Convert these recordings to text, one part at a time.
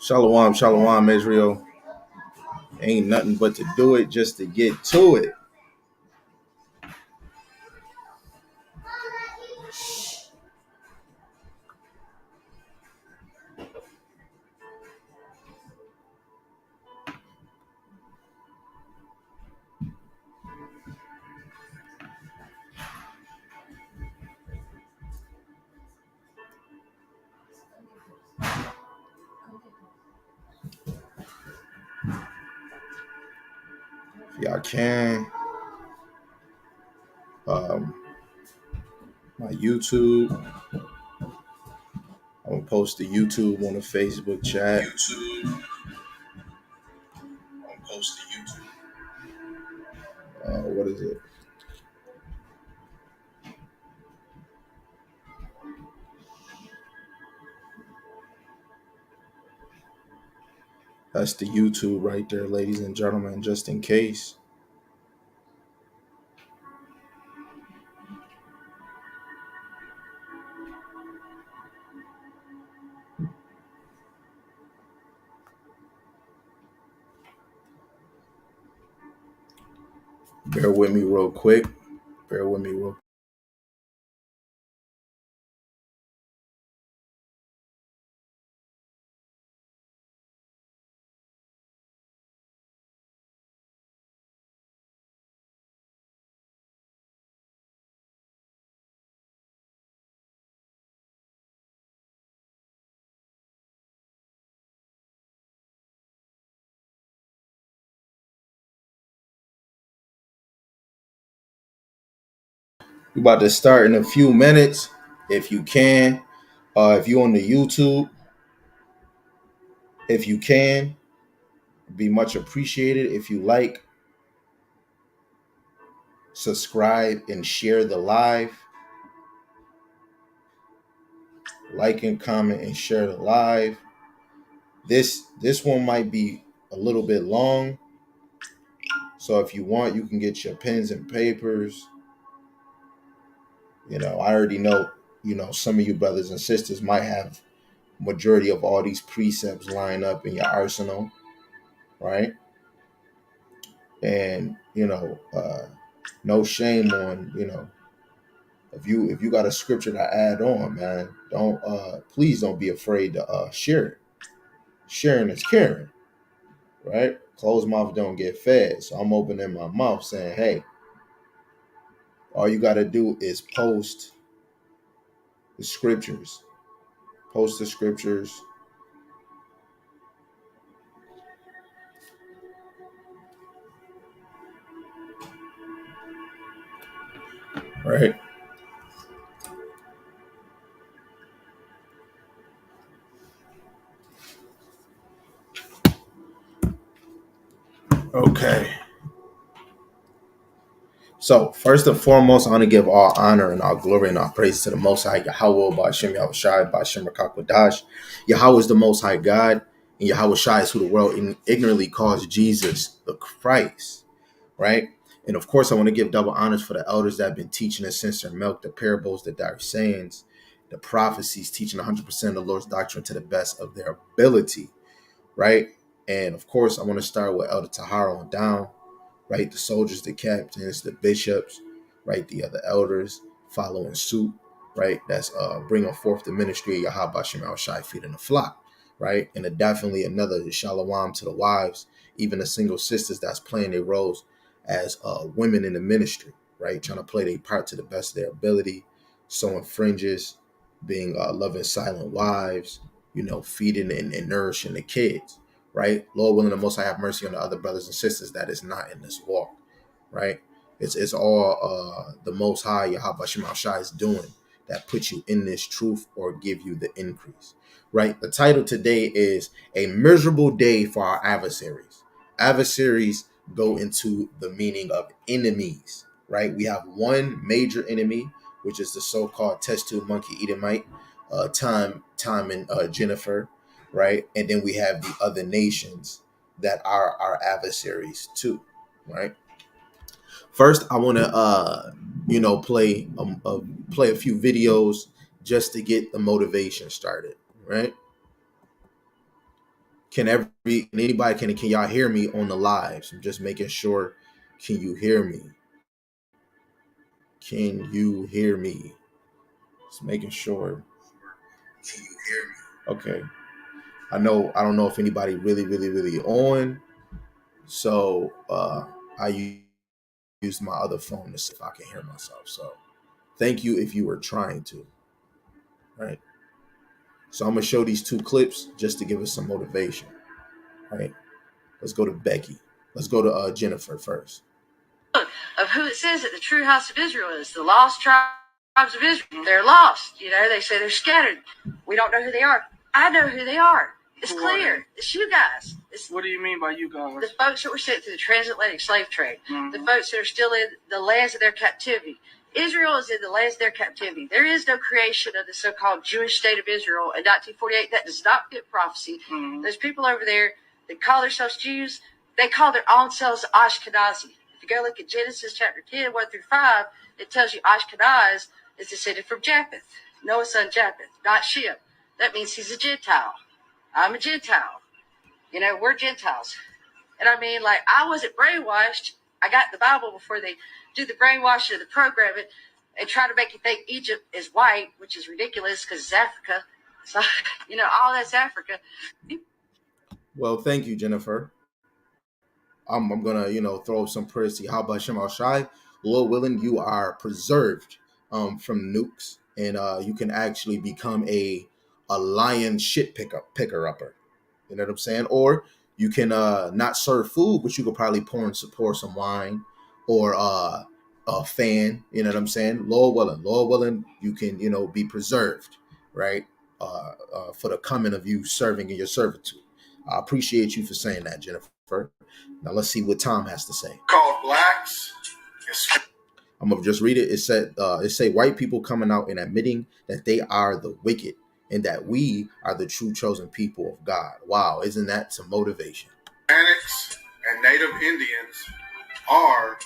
Shalom, shalom, Israel. Ain't nothing but to do it just to get to it. If y'all can. Um, my YouTube. I'm gonna post the YouTube on the Facebook chat. What is it? That's the YouTube right there, ladies and gentlemen, just in case. Bear with me real quick. We're about to start in a few minutes. If you can, if you're on the YouTube, if you can, be much appreciated. If you like, subscribe and share the live. Like and comment and share the live. This one might be a little bit long, so if you want, you can get your pens and papers. I already know, some of you brothers and sisters might have majority of all these precepts lined up in your arsenal, right? And no shame on, if you got a scripture to add on, man, don't please don't be afraid to share it. Sharing is caring, right? Closed mouth don't get fed. So I'm opening my mouth saying, hey, all you got to do is post the scriptures. Post the scriptures. Right? Okay. So first and foremost, I want to give all honor and all glory and all praise to the Most High Yahweh, Ba'ashem Yahushai, Ba'ashem Rakakwadash. Yahweh is the Most High God, and Yahweh Shai is who the world ignorantly calls Jesus the Christ, right? And of course, I want to give double honors for the elders that have been teaching us since their milk, the parables, the direct sayings, the prophecies, teaching 100% of the Lord's doctrine to the best of their ability, right? And of course, I want to start with Elder Tahara on down, right? The soldiers, the captains, the bishops, right? The other elders following suit, right? That's bringing forth the ministry of Yahweh Shemal Shai, feeding the flock, right? And definitely another shalom to the wives, even the single sisters that's playing their roles as women in the ministry, right? Trying to play their part to the best of their ability, sewing fringes, being loving silent wives, feeding and nourishing the kids, right? Lord willing, the Most High have mercy on the other brothers and sisters that is not in this walk, right? It's all the Most High Yahweh Shemal Shai is doing that puts you in this truth or give you the increase, right? The title today is A Miserable Day for Our Adversaries. Adversaries go into the meaning of enemies, right? We have one major enemy, which is the so-called test tube monkey Edomite, Time and Jennifer, right? And then we have the other nations that are our adversaries too, right? First, I want to play a few videos just to get the motivation started, right? Can y'all hear me on the lives? I'm just making sure. Can you hear me? Can you hear me? Just making sure. Can you hear me? Okay. I don't know if anybody really on. So I used my other phone to see if I can hear myself. So thank you if you were trying to. Right. So I'm gonna show these two clips just to give us some motivation. Right. Let's go to Becky. Let's go to Jennifer first. Of who it says that the true house of Israel is, the lost tribes of Israel. They're lost. They say they're scattered. We don't know who they are. I know who they are. It's clear. It's you guys. What do you mean by you guys? The folks that were sent through the transatlantic slave trade. Mm-hmm. The folks that are still in the lands of their captivity. Israel is in the lands of their captivity. There is no creation of the so-called Jewish state of Israel in 1948. That does not fit prophecy. Mm-hmm. There's people over there that call themselves Jews. They call their own selves Ashkenazi. If you go look at Genesis chapter 10, 1 through 5, it tells you Ashkenaz is descended from Japheth, Noah's son Japheth, not Shem. That means he's a Gentile. I'm a Gentile. We're Gentiles. And I wasn't brainwashed. I got the Bible before they do the brainwashing of the programming and try to make you think Egypt is white, which is ridiculous because it's Africa. So, all that's Africa. Well, thank you, Jennifer. I'm gonna, throw some praise to Yahweh Hashem Al Shai. Lord willing, you are preserved from nukes, and you can actually become a lion shit picker upper. You know what I'm saying? Or you can not serve food, but you could probably pour some wine or a fan. You know what I'm saying? Lord willing, you can be preserved, right? For the coming of you serving in your servitude. I appreciate you for saying that, Jennifer. Now let's see what Tom has to say. Called blacks. I'm gonna just read it. It say white people coming out and admitting that they are the wicked and that we are the true chosen people of God. Wow, isn't that some motivation? Hispanics and Native Indians are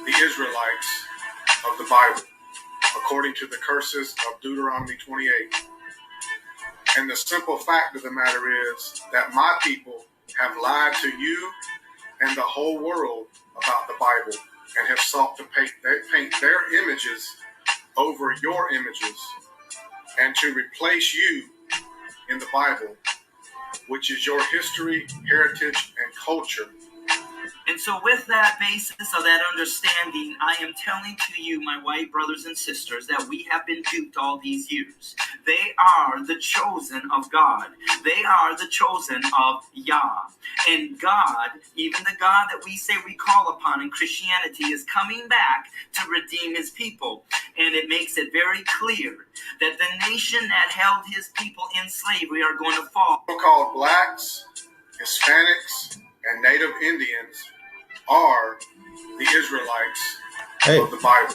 the Israelites of the Bible, according to the curses of Deuteronomy 28. And the simple fact of the matter is that my people have lied to you and the whole world about the Bible and have sought to paint their images over your images and to replace you in the Bible, which is your history, heritage, and culture. And so with that basis of that understanding, I am telling to you, my white brothers and sisters, that we have been duped all these years. They are the chosen of God. They are the chosen of Yah. And God, even the God that we say we call upon in Christianity, is coming back to redeem his people. And it makes it very clear that the nation that held his people in slavery are going to fall. So-called blacks, Hispanics, and Native Indians are the Israelites of the Bible.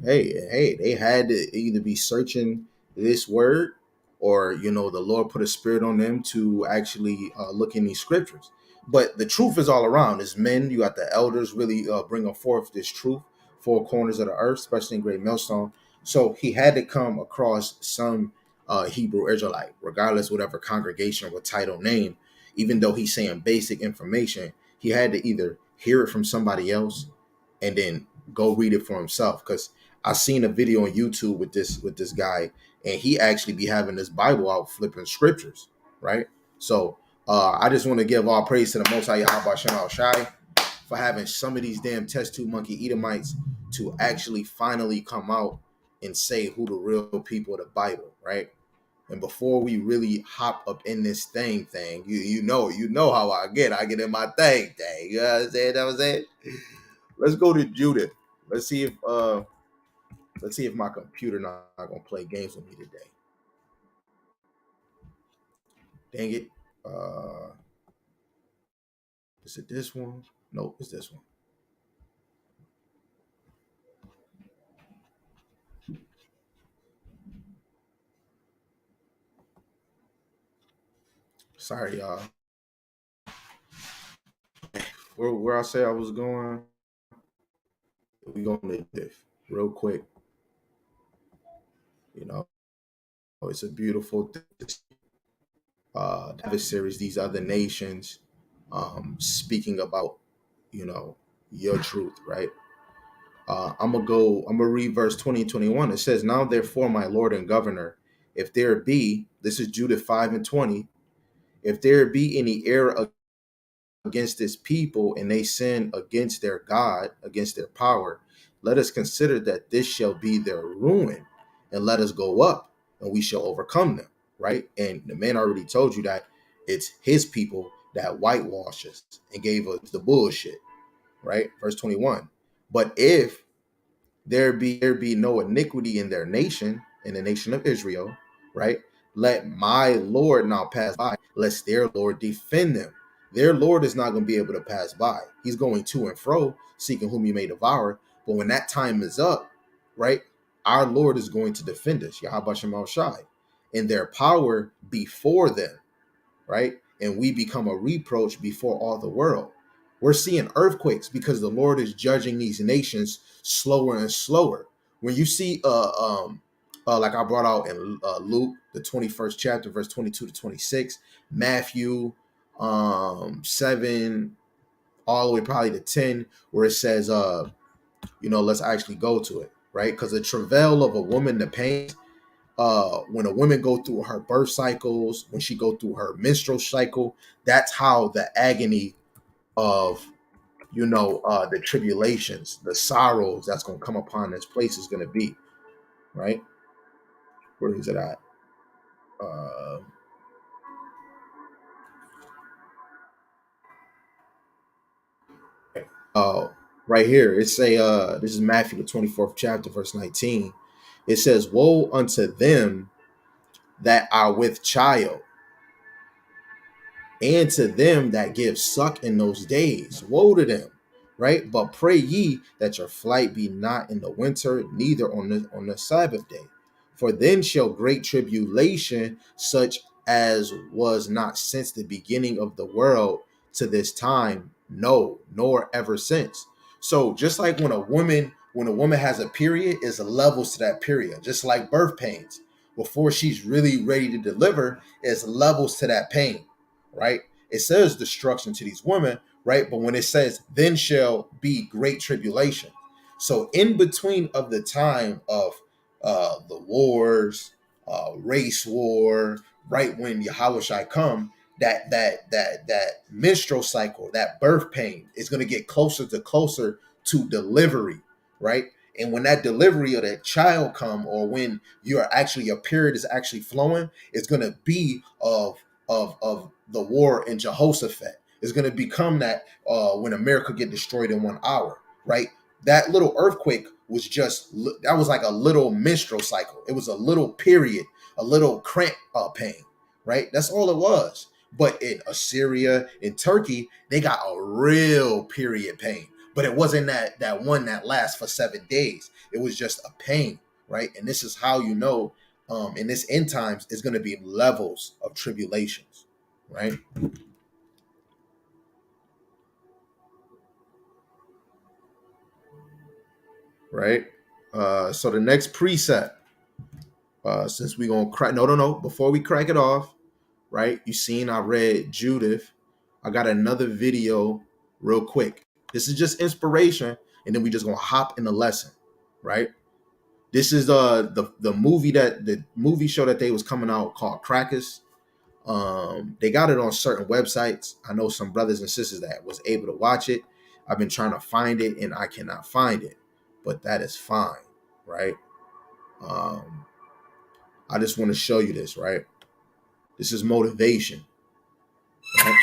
Hey, they had to either be searching this word or, the Lord put a spirit on them to actually look in these scriptures. But the truth is all around. As men, you got the elders really bringing forth this truth, four corners of the earth, especially in Great Millstone. So he had to come across some Hebrew Israelite, regardless whatever congregation or title name, even though he's saying basic information, he had to either hear it from somebody else and then go read it for himself. Because I seen a video on YouTube with this guy, and he actually be having this Bible out flipping scriptures, right? So I just want to give all praise to the Most High Yahweh Shem Al Shai for having some of these damn test tube monkey Edomites to actually finally come out and say who the real people of the Bible, right? And before we really hop up in this thing, you know how I get in my thing. You know what I'm saying? That was it. Let's go to Judith. Let's see if my computer not gonna play games with me today. Dang it. Is it this one? Nope, it's this one. Sorry, y'all. Where I say I was going, we gonna this real quick. It's a beautiful thing. adversaries, these other nations, speaking about, your truth, right? I'm gonna read verse 20 and 21. It says, "Now therefore, my Lord and Governor, if there be," this is Judah 5 and 20, "if there be any error against this people, and they sin against their God, against their power, let us consider that this shall be their ruin, and let us go up, and we shall overcome them." Right? And the man already told you that it's his people that whitewashes and gave us the bullshit. Right? Verse 21. "But if there be no iniquity in their nation, in the nation of Israel, right? Let my Lord now pass by, lest their Lord defend them." Their Lord is not going to be able to pass by. He's going to and fro, seeking whom he may devour. But when that time is up, right, our Lord is going to defend us, Yahweh Shema Shai, and their power before them, right? And we become a reproach before all the world. We're seeing earthquakes because the Lord is judging these nations slower and slower. When you see, like I brought out in Luke, the 21st chapter, verse 22 to 26, Matthew 7, all the way probably to 10, where it says, let's actually go to it, right? Because the travail of a woman, the pain, when a woman go through her birth cycles, when she go through her menstrual cycle, that's how the agony of, the tribulations, the sorrows that's going to come upon this place is going to be, right? Where is it at? uh uh right here, it say, this is Matthew the 24th chapter, verse 19. It says, "Woe unto them that are with child, and to them that give suck in those days. Woe to them, right? But pray ye that your flight be not in the winter, neither on the Sabbath day. For then shall great tribulation, such as was not since the beginning of the world to this time, no, nor ever since." So just like when a woman has a period, is levels to that period. Just like birth pains, before she's really ready to deliver, is levels to that pain, right? It says destruction to these women, right? But when it says, "then shall be great tribulation," so in between of the time of the wars, race war, right when Yahweh shall come, that menstrual cycle, that birth pain is going to get closer to delivery, right? And when that delivery of that child come, or when your period is actually flowing, it's going to be of the war in Jehoshaphat. It's going to become that, when America get destroyed in 1 hour, right? That little earthquake was that was like a little menstrual cycle. It was a little period, a little cramp pain, right? That's all it was. But in Assyria, in Turkey, they got a real period pain. But it wasn't that one that lasts for 7 days. It was just a pain, right? And this is how in this end times is going to be levels of tribulations, right? Right. So the next precept, since we gonna crack, no, before we crack it off, right? You seen I read Judith. I got another video real quick. This is just inspiration, and then we just gonna hop in the lesson, right? This is the movie show that they was coming out called Crackers. They got it on certain websites. I know some brothers and sisters that was able to watch it. I've been trying to find it and I cannot find it, but that is fine, right? Um, I just want to show you this, right? This is motivation, right?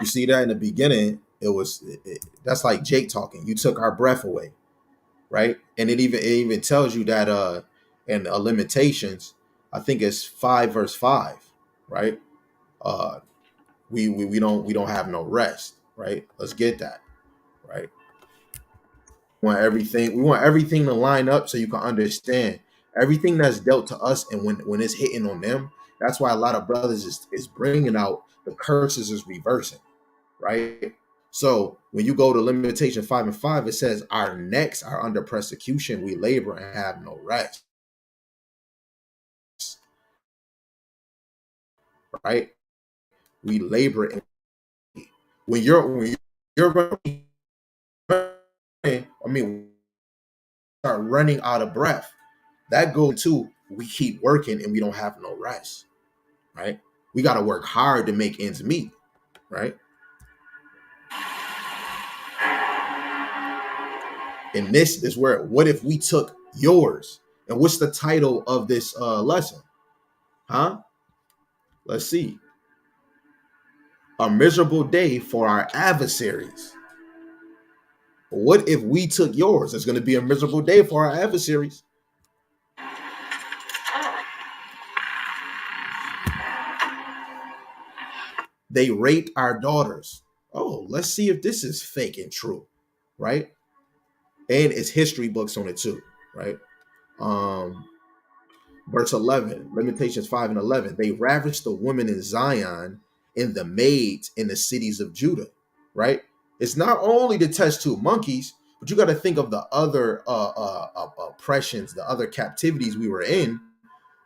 You see that in the beginning, that's like Jake talking. You took our breath away, right? And it even tells you that in Limitations, I think it's 5 verse 5, right? Uh, we don't have no rest, right? Let's get that, right? We want everything to line up so you can understand everything that's dealt to us, and when it's hitting on them. That's why a lot of brothers is bringing out the curses is reversing, right? So when you go to Limitation 5:5, it says, "Our necks are under persecution. We labor and have no rest." Right? We labor and when you're running, I mean, start running out of breath. That goes into we keep working and we don't have no rest. Right? We got to work hard to make ends meet. Right? And this is where, what if we took yours? And what's the title of this lesson? Huh? Let's see. A miserable day for our adversaries. What if we took yours? It's going to be a miserable day for our adversaries. They raped our daughters. Oh, let's see if this is fake and true, right? And it's history books on it too, right? Um, Verse 11, Lamentations 5 and 11. They ravished the women in Zion and the maids in the cities of Judah, right? It's not only the test tube monkeys, but you got to think of the other oppressions, the other captivities we were in.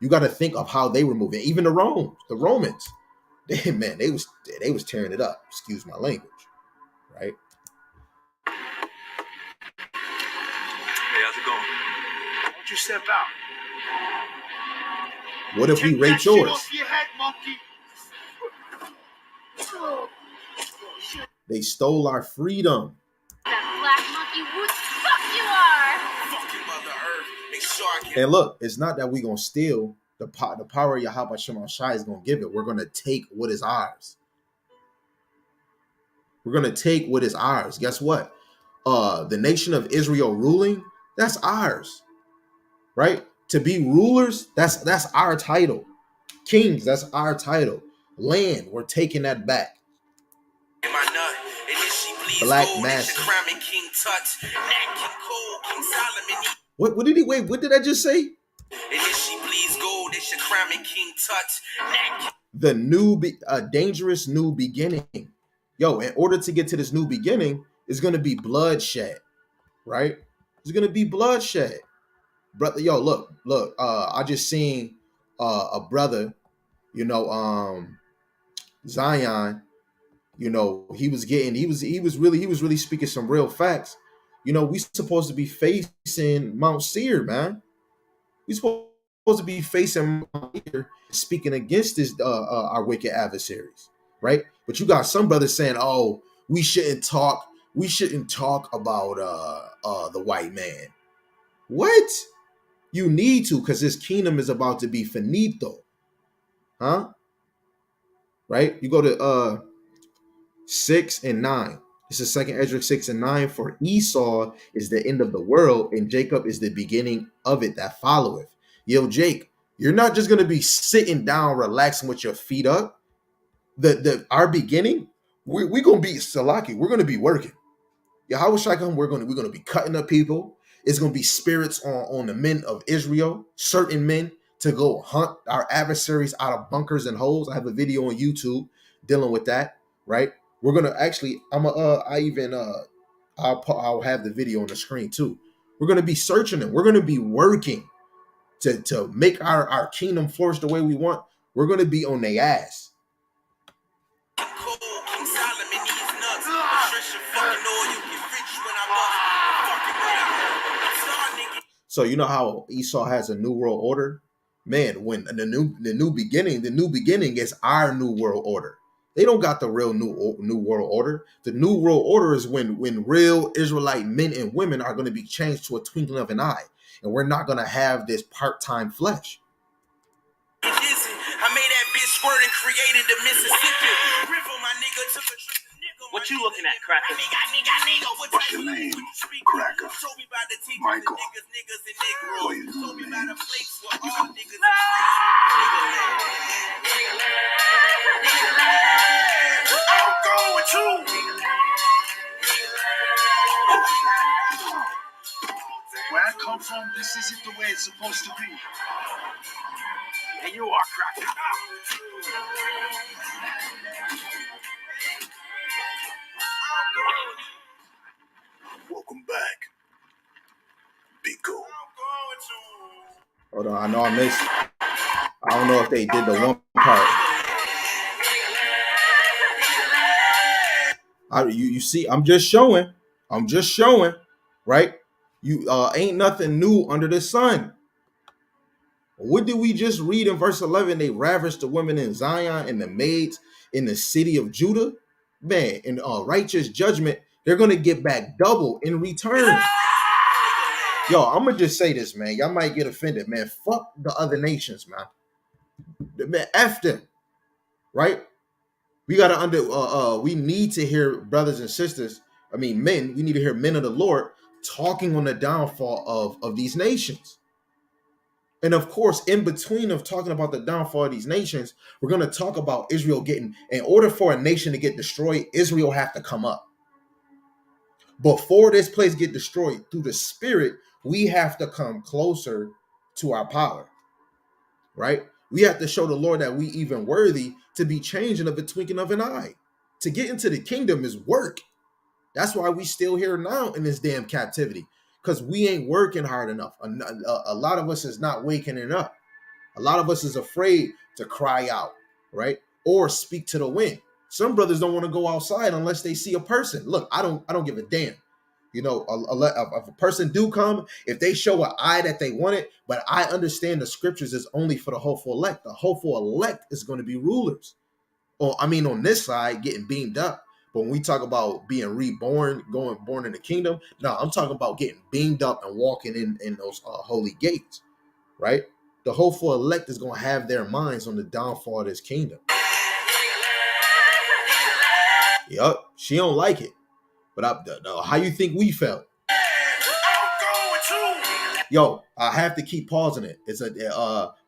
You got to think of how they were moving. Even the Romans, they was tearing it up. Excuse my language, right? Hey, how's it going? Why don't you step out? What if we raped yours? Off your head, monkey. They stole our freedom. That black monkey, who the fuck you are? Fucking Mother Earth. Make sure I get. And look, it's not that we're going to steal the power of Yahweh Shem Shai is going to give it. We're going to take what is ours. We're going to take what is ours. Guess what? The nation of Israel ruling, that's ours. Right? To be rulers, that's our title. Kings, that's our title. Land, we're taking that back. Black master. What did he wait? What did I just say? The dangerous new beginning. Yo, in order to get to this new beginning, it's gonna be bloodshed, right? It's gonna be bloodshed, brother. Yo, look. I just seen a brother, Zion. He was really speaking some real facts. We supposed to be facing Mount Seir, man. We supposed to be facing Mount Seir, speaking against this our wicked adversaries, right? But you got some brothers saying, "Oh, we shouldn't talk about the white man." What? You need to, because his kingdom is about to be finito, huh? Right? You go to 6 and 9. This is Second Ezra 6 and 9. For Esau is the end of the world, and Jacob is the beginning of it that followeth. Yo, Jake, you're not just gonna be sitting down, relaxing with your feet up. Our beginning, we're gonna be Salaki. We're gonna be working. Yahweh Shai, we're gonna be cutting up people. It's gonna be spirits on the men of Israel, certain men, to go hunt our adversaries out of bunkers and holes. I have a video on YouTube dealing with that, right? We're gonna actually, I'll have the video on the screen too. We're gonna be searching them. We're gonna be working to make our kingdom flourish the way we want. We're gonna be on their ass. So you know how Esau has a new world order? Man, when the new beginning is our new world order. They don't got the real new world order. The new world order is when real Israelite men and women are going to be changed to a twinkling of an eye, and we're not going to have this part-time flesh. I made that bitch squirt and created the Mississippi River. My nigga took a trip. What you looking at, Cracker? What's your name, Cracker? Michael. Please, I'll go with you. Where I come from, this isn't the way it's supposed to be. And you are, Cracker. Hold on, I know I missed. I don't know if they did the one part. You see, I'm just showing. I'm just showing, right? You ain't nothing new under the sun. What did we just read in verse 11? They ravished the women in Zion and the maids in the city of Judah. Man, in righteous judgment, they're gonna get back double in return. Yo, I'm gonna just say this, man. Y'all might get offended, man. Fuck the other nations, man. Man, F them, right? We gotta we need to hear brothers and sisters. I mean, men. We need to hear men of the Lord talking on the downfall of these nations. And of course, in between of talking about the downfall of these nations, we're going to talk about Israel getting, in order for a nation to get destroyed, Israel have to come up. Before this place get destroyed through the spirit, we have to come closer to our power, right? We have to show the Lord that we even worthy to be changed in the twinkling of an eye. To get into the kingdom is work. That's why we still here now in this damn captivity, because we ain't working hard enough. A lot of us is not waking it up. A lot of us is afraid to cry out, right? Or speak to the wind. Some brothers don't want to go outside unless they see a person. Look, I don't give a damn. You know, if a person do come, if they show an eye that they want it, but I understand the scriptures is only for the hopeful elect. The hopeful elect is going to be rulers. Or I mean, on this side, getting beamed up. But when we talk about being reborn, born in the kingdom, no, I'm talking about getting beamed up and walking in those holy gates, right? The hopeful elect is going to have their minds on the downfall of this kingdom. Yup, she don't like it. But how you think we felt? Yo, I have to keep pausing it. It's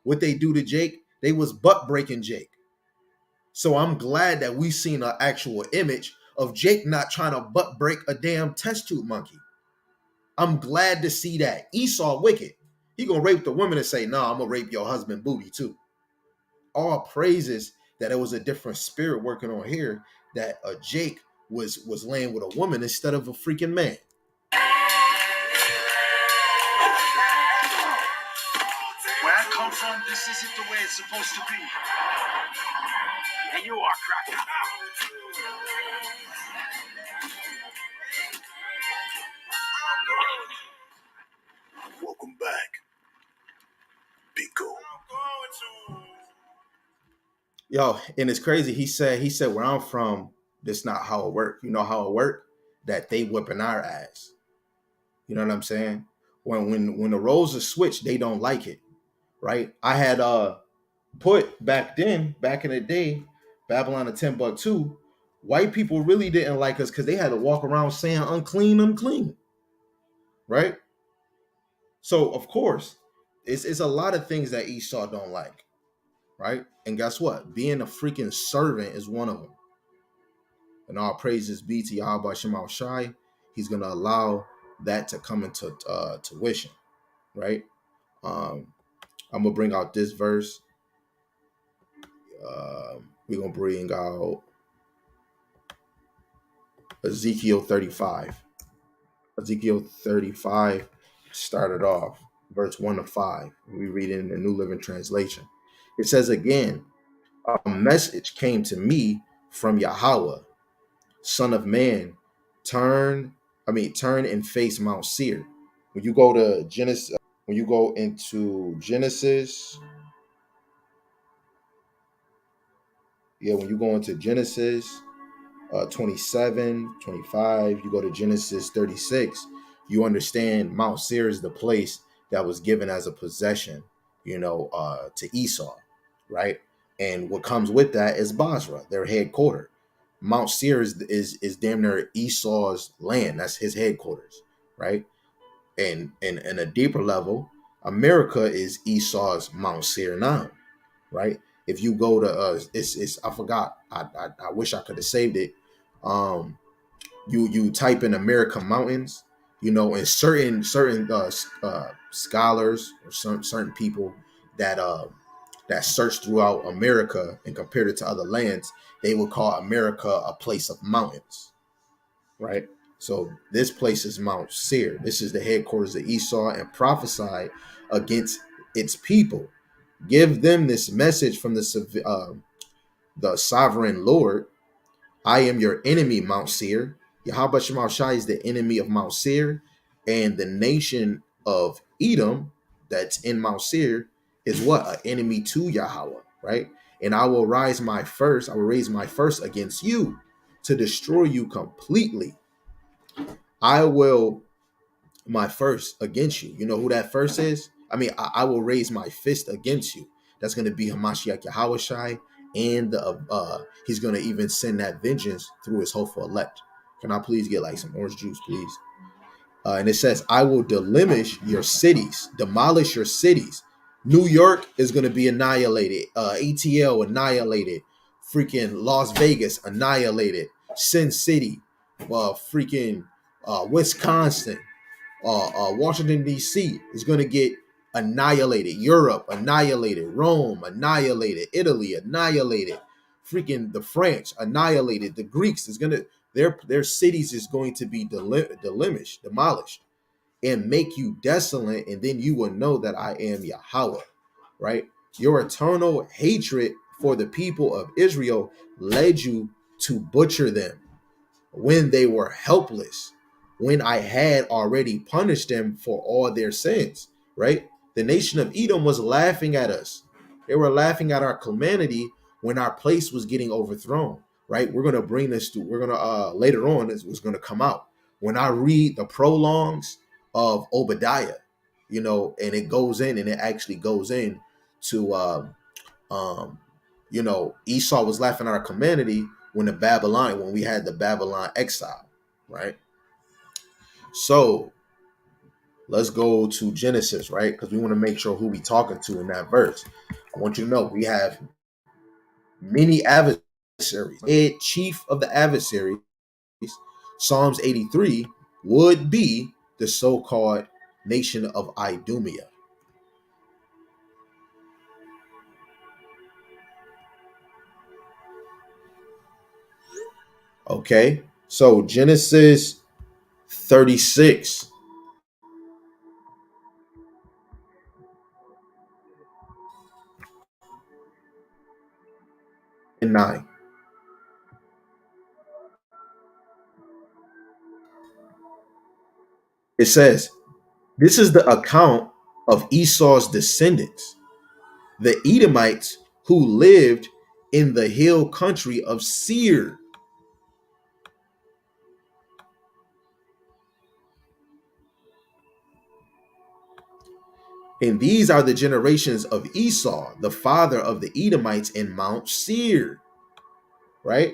what they do to Jake. They was butt breaking Jake. So I'm glad that we seen an actual image of Jake not trying to butt break a damn test tube monkey. I'm glad to see that. Esau wicked. He gonna rape the woman and say, "No, I'm gonna rape your husband booty too." All praises that it was a different spirit working on here. That Jake was laying with a woman instead of a freaking man. Where I come from, this isn't the way it's supposed to be. And you are cracker. Welcome back, Pico. Yo, and it's crazy. He said where I'm from, that's not how it worked. You know how it worked? That they whipping our ass. You know what I'm saying? When the roles are switched, they don't like it, right? I had put back in the day, Babylon of 10 $2, white people really didn't like us because they had to walk around saying unclean, unclean, right? So of course, it's a lot of things that Esau don't like, right? And guess what? Being a freaking servant is one of them. And all praises be to Yahweh Shemal Shai. He's gonna allow that to come into tuition, right? I'm gonna bring out this verse. We're gonna bring out Ezekiel 35. Ezekiel 35 started off, verse 1 to 5. We read it in the New Living Translation. It says again, a message came to me from Yahweh, son of man, turn and face Mount Seir. When you go to Genesis, when you go into Genesis, when you go into Genesis 27, 25, you go to Genesis 36, you understand Mount Seir is the place that was given as a possession, to Esau, right? And what comes with that is Basra, their headquarters. Mount Seir is damn near Esau's land. That's his headquarters, right? And in a deeper level, America is Esau's Mount Seir now, right? If you go to it's I forgot. I wish I could have saved it. You type in America mountains, and certain scholars or certain people that search throughout America and compared it to other lands, they would call America a place of mountains, right? So this place is Mount Seir. This is the headquarters of Esau, and prophesied against its people. Give them this message from the sovereign Lord. I am your enemy, Mount Seir. Yahweh Shemal Shai is the enemy of Mount Seir, and the nation of Edom that's in Mount Seir is what? An enemy to Yahweh, right? And I will raise my first against you to destroy you completely. I will my first against you. You know who that first is? I mean, I will raise my fist against you. That's going to be Hamashiach Yahushai, and he's going to even send that vengeance through his hopeful elect. Can I please get like some orange juice, please? And it says, I will demolish your cities. New York is going to be annihilated. ATL annihilated. Freaking Las Vegas annihilated. Sin City, freaking Wisconsin, Washington D.C. is going to get annihilated. Europe annihilated. Rome annihilated. Italy annihilated. Freaking the French annihilated. The Greeks is going to their cities is going to be demolished, and make you desolate, and then you will know that I am Yahweh. Right? Your eternal hatred for the people of Israel led you to butcher them when they were helpless, when I had already punished them for all their sins, right? The nation of Edom was laughing at us. They were laughing at our calamity when our place was getting overthrown, right? We're going to bring this to, we're going to, later on, this was going to come out. When I read the prologues of Obadiah, and it goes in and it actually goes in to, um, Esau was laughing at our calamity when we had the Babylon exile, right? So let's go to Genesis, right? Because we want to make sure who we talking to in that verse. I want you to know we have many adversaries. Head chief of the adversaries, Psalms 83, would be the so-called nation of Idumea. Okay, so Genesis 36 and 9. It says, this is the account of Esau's descendants, the Edomites who lived in the hill country of Seir. And these are the generations of Esau, the father of the Edomites in Mount Seir, right?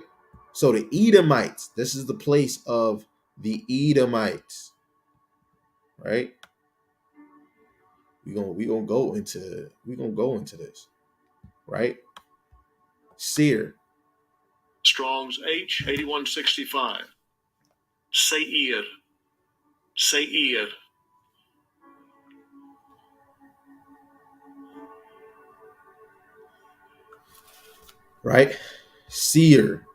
So the Edomites, this is the place of the Edomites, right? We're gonna go into this, right? Seir. Strong's H8165. Seir. Seir. Right? Seir,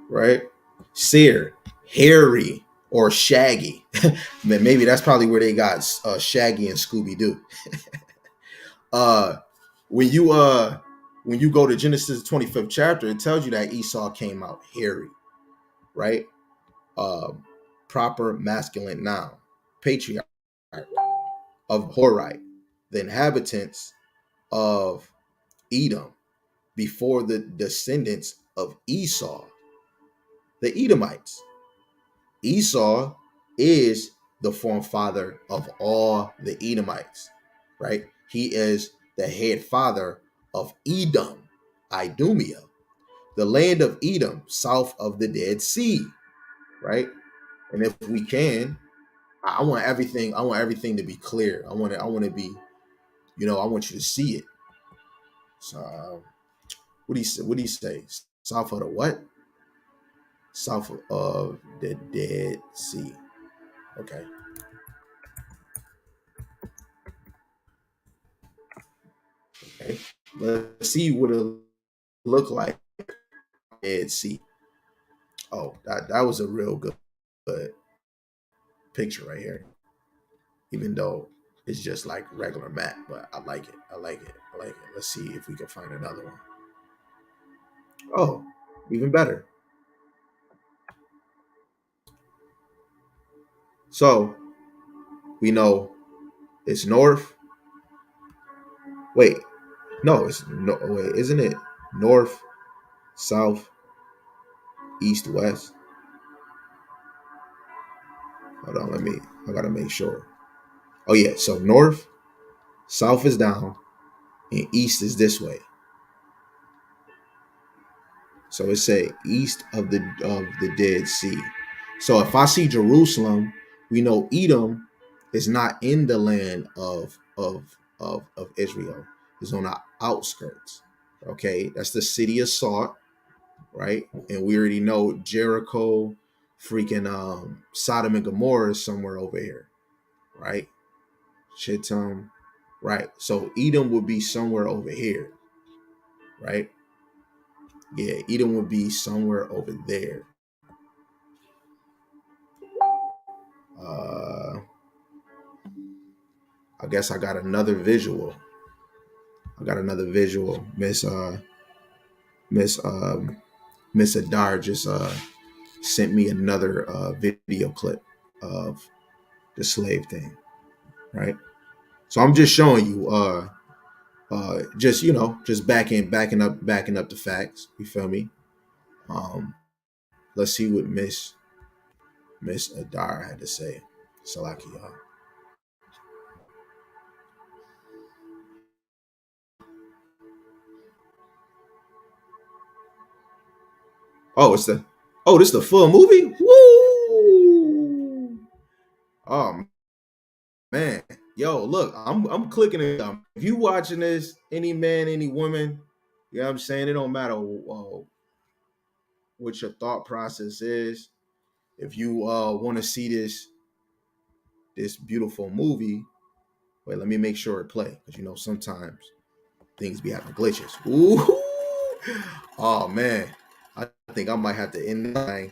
right? Seir, hairy or shaggy. Maybe that's probably where they got Shaggy and Scooby Doo. uh, when you go to Genesis 25th chapter, it tells you that Esau came out hairy, right? Proper masculine noun, patriarch of Horite, the inhabitants of Edom, before the descendants of Esau, the Edomites. Esau is the forefather of all the Edomites, right? He is the head father of Edom, Idumea, the land of Edom, south of the Dead Sea, right? And if we can, I want everything. I want everything to be clear. I want it. I want to be. I want you to see it. So, what do you say? What do you say? South of the what? South of the Dead Sea. Okay. Okay. Let's see what it look like. Dead Sea. Oh, that was a real good picture right here. Even though It's just like regular map, but I like it. I like it. I like it. Let's see if we can find another one. Oh, even better. So we know it's north. Wait, no, it's no. Wait, isn't it north, south, east, west? Hold on, let me. I gotta make sure. Oh yeah, so north, south is down, and east is this way. So it say east of the Dead Sea. So if I see Jerusalem, we know Edom is not in the land of Israel. It's on the outskirts. Okay, that's the city of Salt, right? And we already know Jericho, freaking Sodom and Gomorrah is somewhere over here, right? Shittim, right? So Edom would be somewhere over here, right? Yeah, Edom would be somewhere over there. Uh, I guess I got another visual. I got another visual. Miss Miss Adar just sent me another video clip of the slave thing, right? So I'm just showing you just just backing up the facts. You feel me? Um let's see what Miss Adar had to say. Salaki, y'all. Oh, this is the full movie? Woo! Oh man. Yo, look, I'm clicking it. If you watching this, any man, any woman, you know what I'm saying? It don't matter what your thought process is. If you want to see this beautiful movie, wait, let me make sure it play because sometimes things be having glitches. Ooh, oh man, I think I might have to end the thing.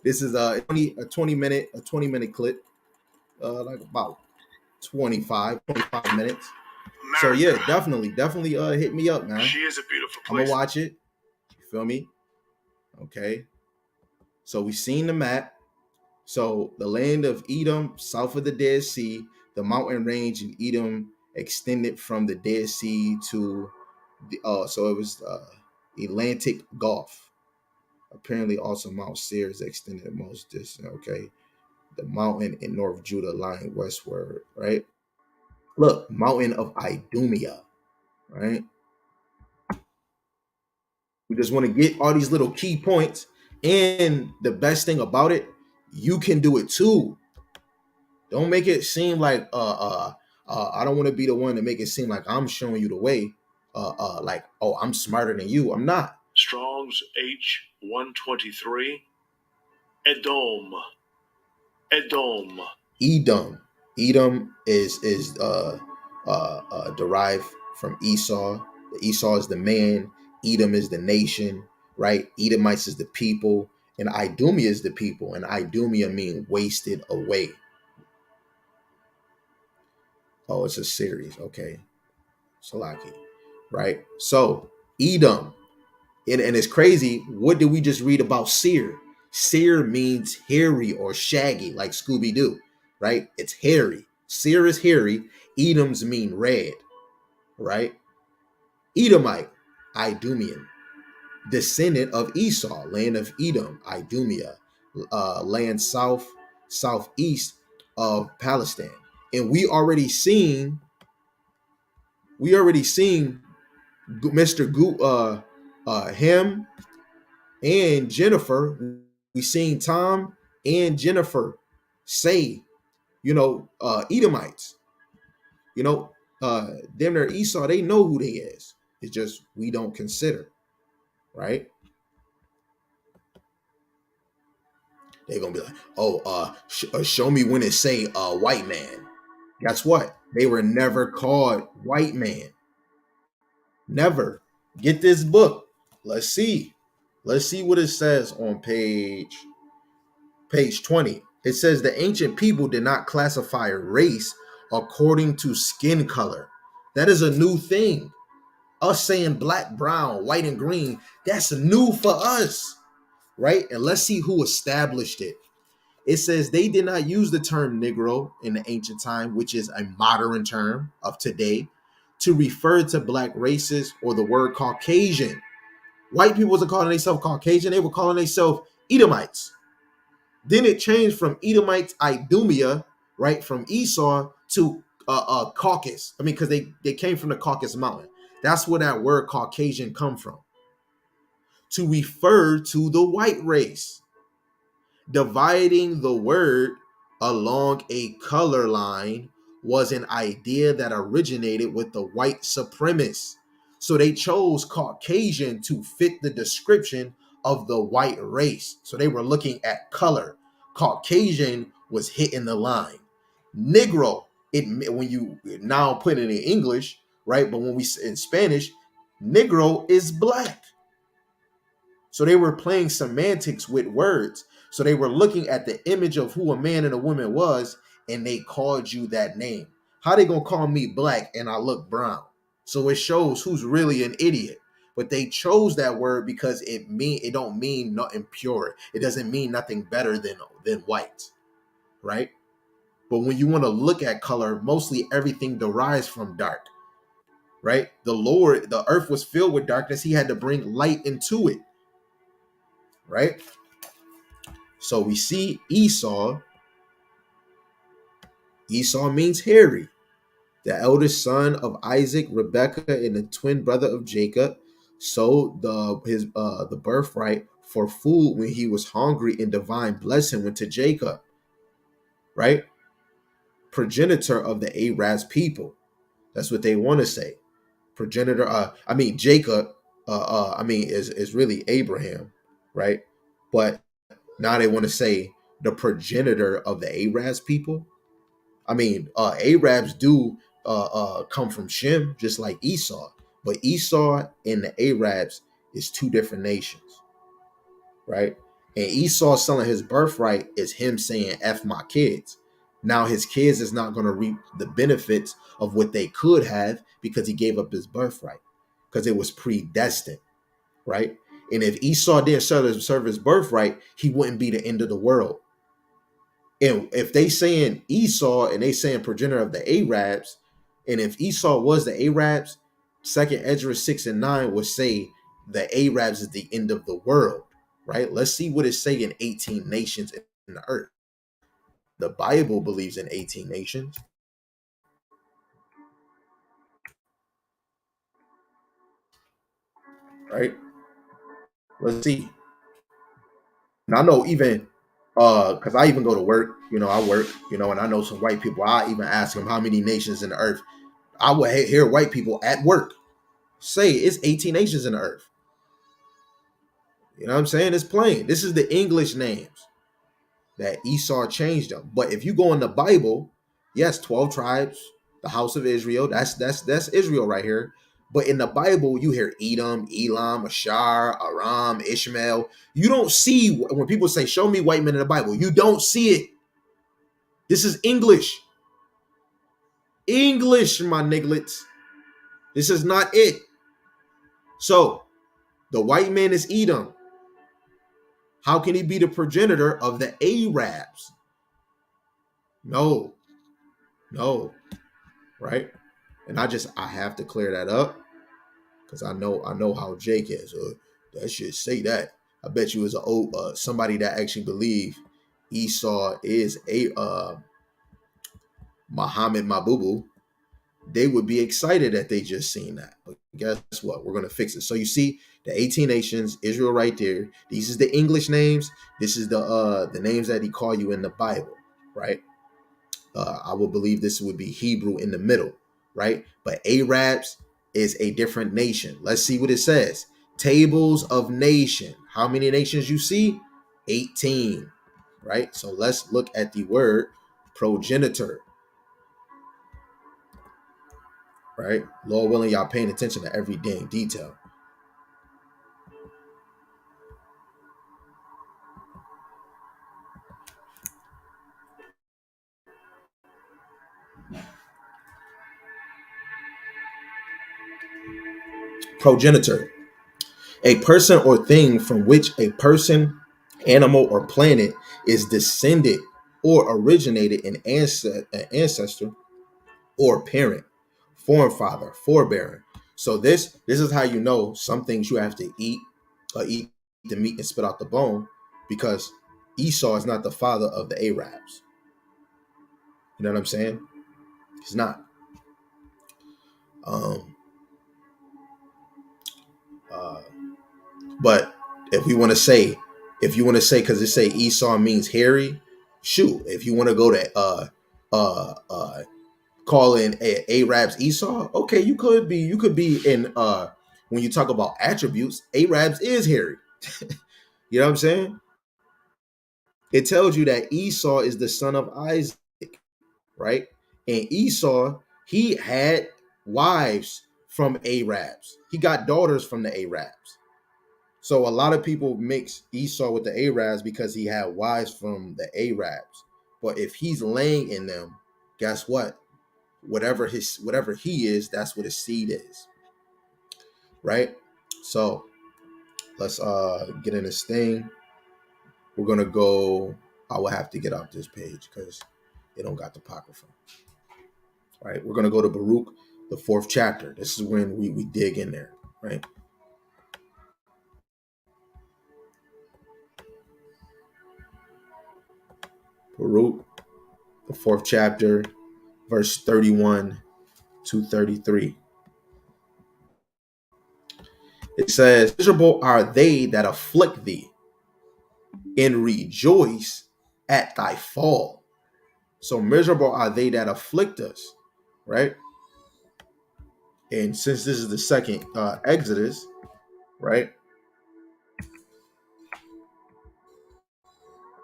This is a 20 minute clip, like about 25 minutes. So yeah, definitely hit me up, man. She is a beautiful I'm gonna place. watch it. You feel me? Okay. So we seen the map. So the land of Edom, south of the Dead Sea, the mountain range in Edom extended from the Dead Sea to the so it was Atlantic Gulf. Apparently, also Mount Seir is extended most distant. Okay, the mountain in North Judah lying westward. Right. Look, mountain of Idumea. Right. We just want to get all these little key points. And the best thing about it, you can do it too. Don't make it seem like I don't want to be the one to make it seem like I'm showing you the way. Like, oh, I'm smarter than you. I'm not. Strong's H123. Edom. Edom. Edom. Edom is derived from Esau. Esau is the man. Edom is the nation, right? Edomites is the people, and Idumea is the people, and Idumea mean wasted away. Oh, it's a series. Okay. Salaki. Right? So Edom. And it's crazy. What did we just read about Seir? Seir means hairy or shaggy, like Scooby-Doo, right? It's hairy. Seir is hairy. Edoms mean red, right? Edomite, Idumean, descendant of Esau, land of Edom, Idumea, land southeast of Palestine. And we already seen Mr. Him and Jennifer. We seen Tom and Jennifer say, Edomites, them there Esau, they know who they is. It's just we don't consider, right? They're gonna be like, oh, show me when it say white man. Guess what? They were never called white man. Never. Get this book. Let's see. Let's see what it says on page 20. It says the ancient people did not classify race according to skin color. That is a new thing. Us saying black, brown, white, and green, that's new for us, right? And let's see who established it. It says they did not use the term Negro in the ancient time, which is a modern term of today, to refer to black races or the word Caucasian. White people wasn't calling themselves Caucasian, they were calling themselves Edomites. Then it changed from Edomites, Idumea, right, from Esau to Caucasus. I mean, because they came from the Caucasus Mountain. That's where that word Caucasian come from, to refer to the white race. Dividing the word along a color line was an idea that originated with the white supremacists. So they chose Caucasian to fit the description of the white race. So they were looking at color. Caucasian was hitting the line. Negro, it when you now put it in English, right? But when we in Spanish, Negro is black. So they were playing semantics with words. So they were looking at the image of who a man and a woman was, and they called you that name. How they gonna call me black and I look brown? So it shows who's really an idiot. But they chose that word because it don't mean nothing pure. It doesn't mean nothing better than white, right? But when you want to look at color, mostly everything derives from dark, right? The earth was filled with darkness. He had to bring light into it, right? So we see Esau. Esau means hairy, the eldest son of Isaac, Rebekah, and the twin brother of Jacob. So the birthright for food when he was hungry and divine blessing went to Jacob, right? Progenitor of the Arabs people. That's what they want to say. Progenitor. Jacob. Is really Abraham, right? But now they want to say the progenitor of the Arabs people. Arabs do come from Shem, just like Esau. But Esau and the Arabs is two different nations, right? And Esau selling his birthright is him saying, F my kids. Now his kids is not going to reap the benefits of what they could have because he gave up his birthright, because it was predestined, right? And if Esau didn't serve his birthright, he wouldn't be the end of the world. And if they saying Esau and they saying progenitor of the Arabs, and if Esau was the Arabs, second Ezra 6 and 9 would say the Arabs is the end of the world, right? Let's see what it's saying 18 nations in the earth. The Bible believes in 18 nations, right? Let's see. And I know even because I even go to work, I work, and I know some white people. I even ask them how many nations in the earth. I would hear white people at work say it's 18 nations in the earth. You know what I'm saying? It's plain. This is the English names that Esau changed them. But if you go in the Bible, yes, 12 tribes, the house of Israel, that's Israel right here. But in the Bible, you hear Edom, Elam, Ashar, Aram, Ishmael. You don't see, when people say, show me white men in the Bible, you don't see it. This is English. English, my nigglets. This is not it. So the white man is Edom. How can he be the progenitor of the Arabs? No, right? And I have to clear that up because I know how Jake is. That should say that. I bet you is a old somebody that actually believe Esau is a Muhammad Mabubu. They would be excited that they just seen that. But guess what? We're gonna fix it. So you see the 18 nations, Israel right there. These is the English names. This is the names that he called you in the Bible, right? I would believe this would be Hebrew in the middle, right? But Arabs is a different nation. Let's see what it says. Tables of nation. How many nations you see? 18, right? So let's look at the word progenitor, right? Lord willing, y'all paying attention to every dang detail. progenitor. A person or thing from which a person, animal, or planet is descended or originated an ancestor or parent, forefather, forebearer. So this is how you know some things you have to eat the meat and spit out the bone, because Esau is not the father of the Arabs. You know what I'm saying? He's not. Um, uh, but if we want to say, because it say Esau means hairy, shoot. If you want to go to calling Arabs Esau, okay, you could be in when you talk about attributes, Arabs is hairy. You know what I'm saying? It tells you that Esau is the son of Isaac, right? And Esau, he had wives from Arabs. He got daughters from the Arabs. So a lot of people mix Esau with the Arabs because he had wives from the Arabs. But if he's laying in them, guess what? Whatever he is, that's what his seed is. Right? So let's get in this thing. We're gonna go. I will have to get off this page because they don't got the apocrypha. All right, we're gonna go to Baruch, the 4th chapter. This is when we dig in there, right? Baruch, the 4th chapter, verse 31 to 33. It says, "Miserable are they that afflict thee, and rejoice at thy fall." So miserable are they that afflict us, right? And since this is the second Exodus, right?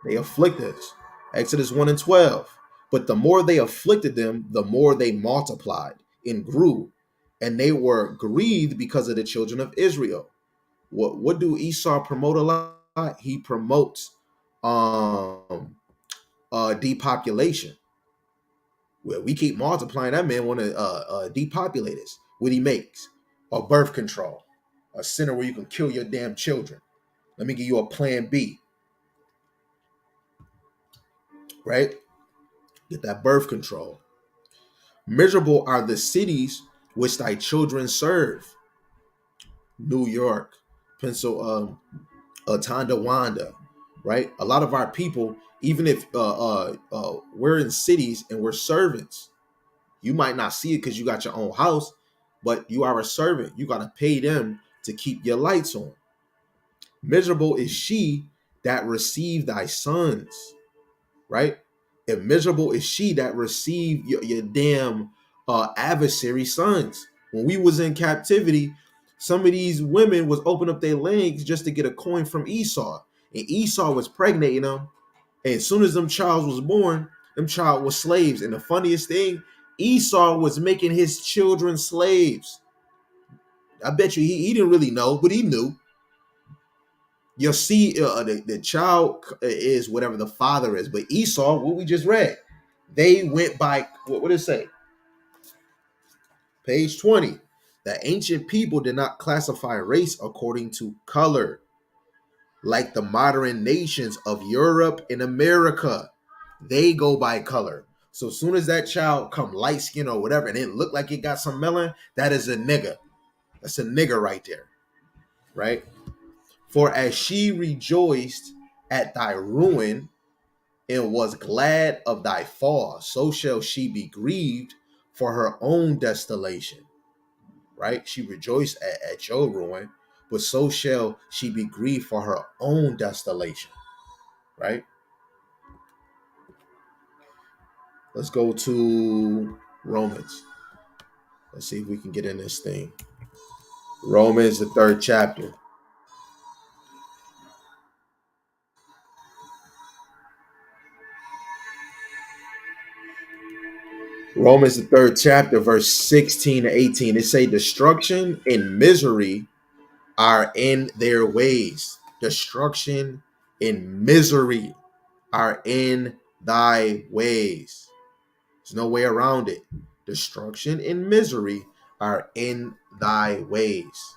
They afflict us. Exodus 1 and 12. But the more they afflicted them, the more they multiplied and grew, and they were grieved because of the children of Israel. What do Esau promote a lot? He promotes depopulation. Well, we keep multiplying. That man want to depopulate us. What he makes? A birth control, a center where you can kill your damn children. Let me give you a plan B, right? Get that birth control. Miserable are the cities which thy children serve. New York, Tonawanda, right? A lot of our people, even if we're in cities and we're servants, you might not see it because you got your own house, but you are a servant. You got to pay them to keep your lights on. Miserable is she that received thy sons, right? And miserable is she that received your damn adversary sons. When we was in captivity, some of these women was open up their legs just to get a coin from Esau. And Esau was pregnating them. And as soon as them child was born, them child was slaves. And the funniest thing, Esau was making his children slaves. I bet you he didn't really know, but he knew. You'll see the child is whatever the father is. But Esau, what we just read, they went by, what did it say? Page 20. The ancient people did not classify race according to color, like the modern nations of Europe and America. They go by color. So as soon as that child come light skin or whatever, and it look like it got some melon, that is a nigga. That's a nigga right there, right? For as she rejoiced at thy ruin and was glad of thy fall, so shall she be grieved for her own desolation, right? She rejoiced at your ruin, but so shall she be grieved for her own desolation, right? Let's go to Romans. Let's see if we can get in this thing. Romans, the 3rd chapter. Romans, the 3rd chapter, verse 16 to 18. It say destruction and misery are in their ways. Destruction and misery are in thy ways. There's no way around it. Destruction and misery are in thy ways.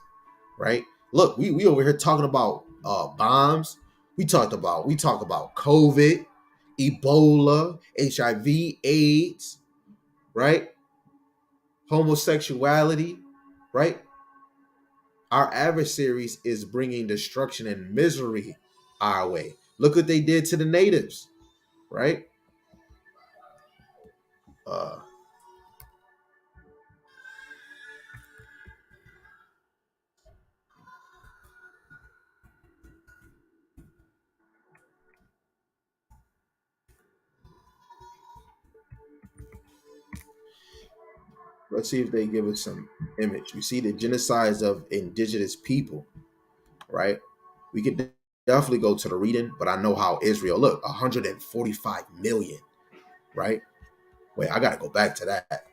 right? Look, we over here talking about bombs. We talk about COVID, Ebola, HIV, AIDS, right? Homosexuality, right? Our adversaries is bringing destruction and misery our way. Look what they did to the natives, right? Uh, let's see if they give us some image. You see the genocides of indigenous people, right? We could definitely go to the reading, but I know how Israel look 145 million, right? Wait, I gotta go back to that.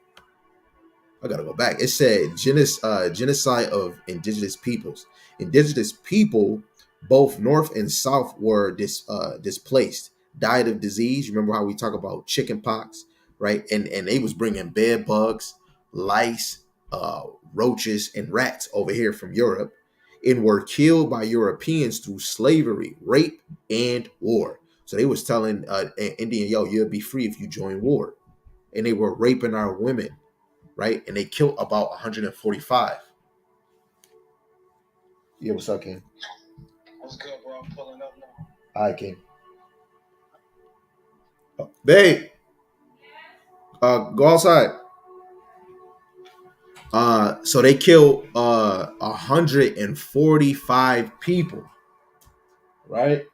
I gotta go back. It said genocide of indigenous peoples. Indigenous people, both north and south, were displaced, died of disease. Remember how we talk about chicken pox, right? And they was bringing bed bugs, lice, uh, roaches, and rats over here from Europe, and were killed by Europeans through slavery, rape, and war. So they was telling Indian, yo, you'll be free if you join war, and they were raping our women, right? And they killed about 145. Yeah, what's up, King? What's good, bro? I'm pulling up now. All right, King. Babe, go outside. So they killed 145 people, right?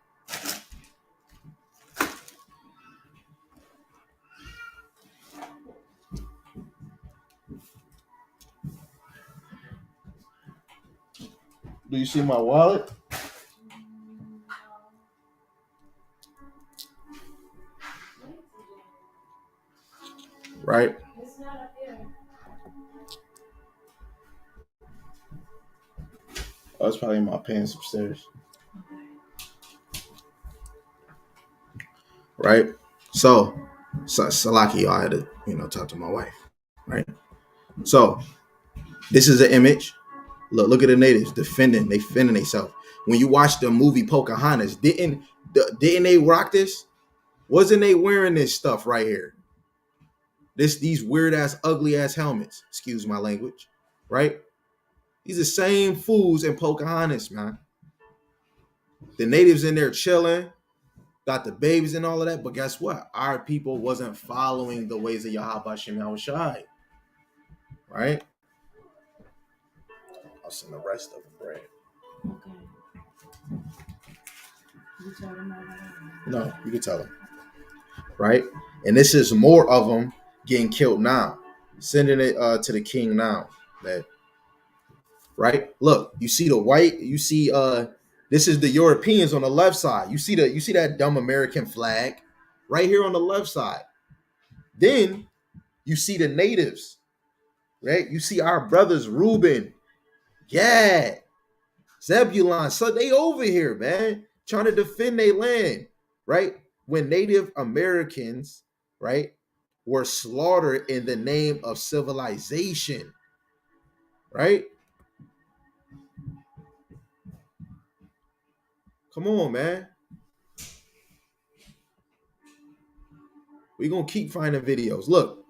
Do you see my wallet? Right? Oh, it's probably in my pants upstairs. Right? So Salaki, I had to, talk to my wife. Right? So this is an image. Look at the natives defending themselves. When you watch the movie Pocahontas, didn't they rock this? Wasn't they wearing this stuff right here? These weird ass, ugly ass helmets. Excuse my language, right? These are same fools in Pocahontas, man. The natives in there chilling, got the babies and all of that. But guess what? Our people wasn't following the ways of Yahweh Shem Shai, right? I'll send the rest of the bread. Okay. You tell them no, you can tell them. Right? And this is more of them getting killed now. Sending it to the king now. That right? Look, you see the white, you see this is the Europeans on the left side. You see that dumb American flag right here on the left side. Then you see the natives, right? You see our brothers Reuben, Gad, Zebulon. So they over here, man, trying to defend their land, right? When Native Americans, right, were slaughtered in the name of civilization, right? Come on, man. We're gonna keep finding videos. Look,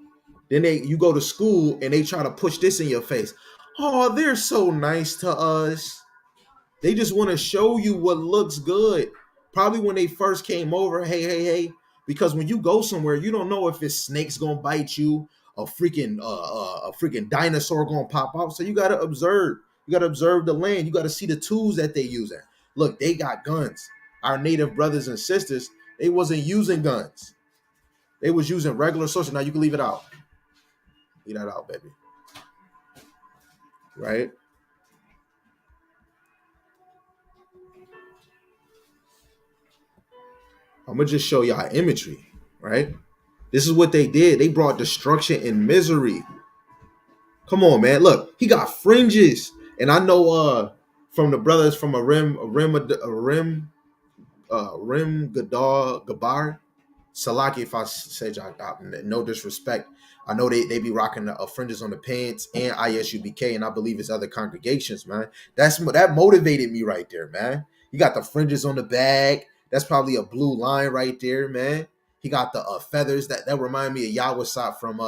then you go to school and they try to push this in your face. Oh, they're so nice to us. They just want to show you what looks good. Probably when they first came over, hey. Because when you go somewhere, you don't know if it's snakes gonna bite you, a freaking dinosaur gonna pop out. So you gotta observe. You gotta observe the land. You gotta see the tools that they using. Look, they got guns. Our native brothers and sisters, they wasn't using guns. They was using regular swords. Now you can leave it out. Leave that out, baby. Right? I'm gonna just show y'all imagery, right? This is what they did. They brought destruction and misery. Come on, man. Look, he got fringes. And I know from the brothers from a rim Gadar Gabar. Salaki, if I said y'all, no disrespect. I know they be rocking the fringes on the pants and ISUBK, and I believe it's other congregations, man. That motivated me right there, man. You got the fringes on the bag. That's probably a blue line right there, man. He got the feathers that remind me of Yawasat from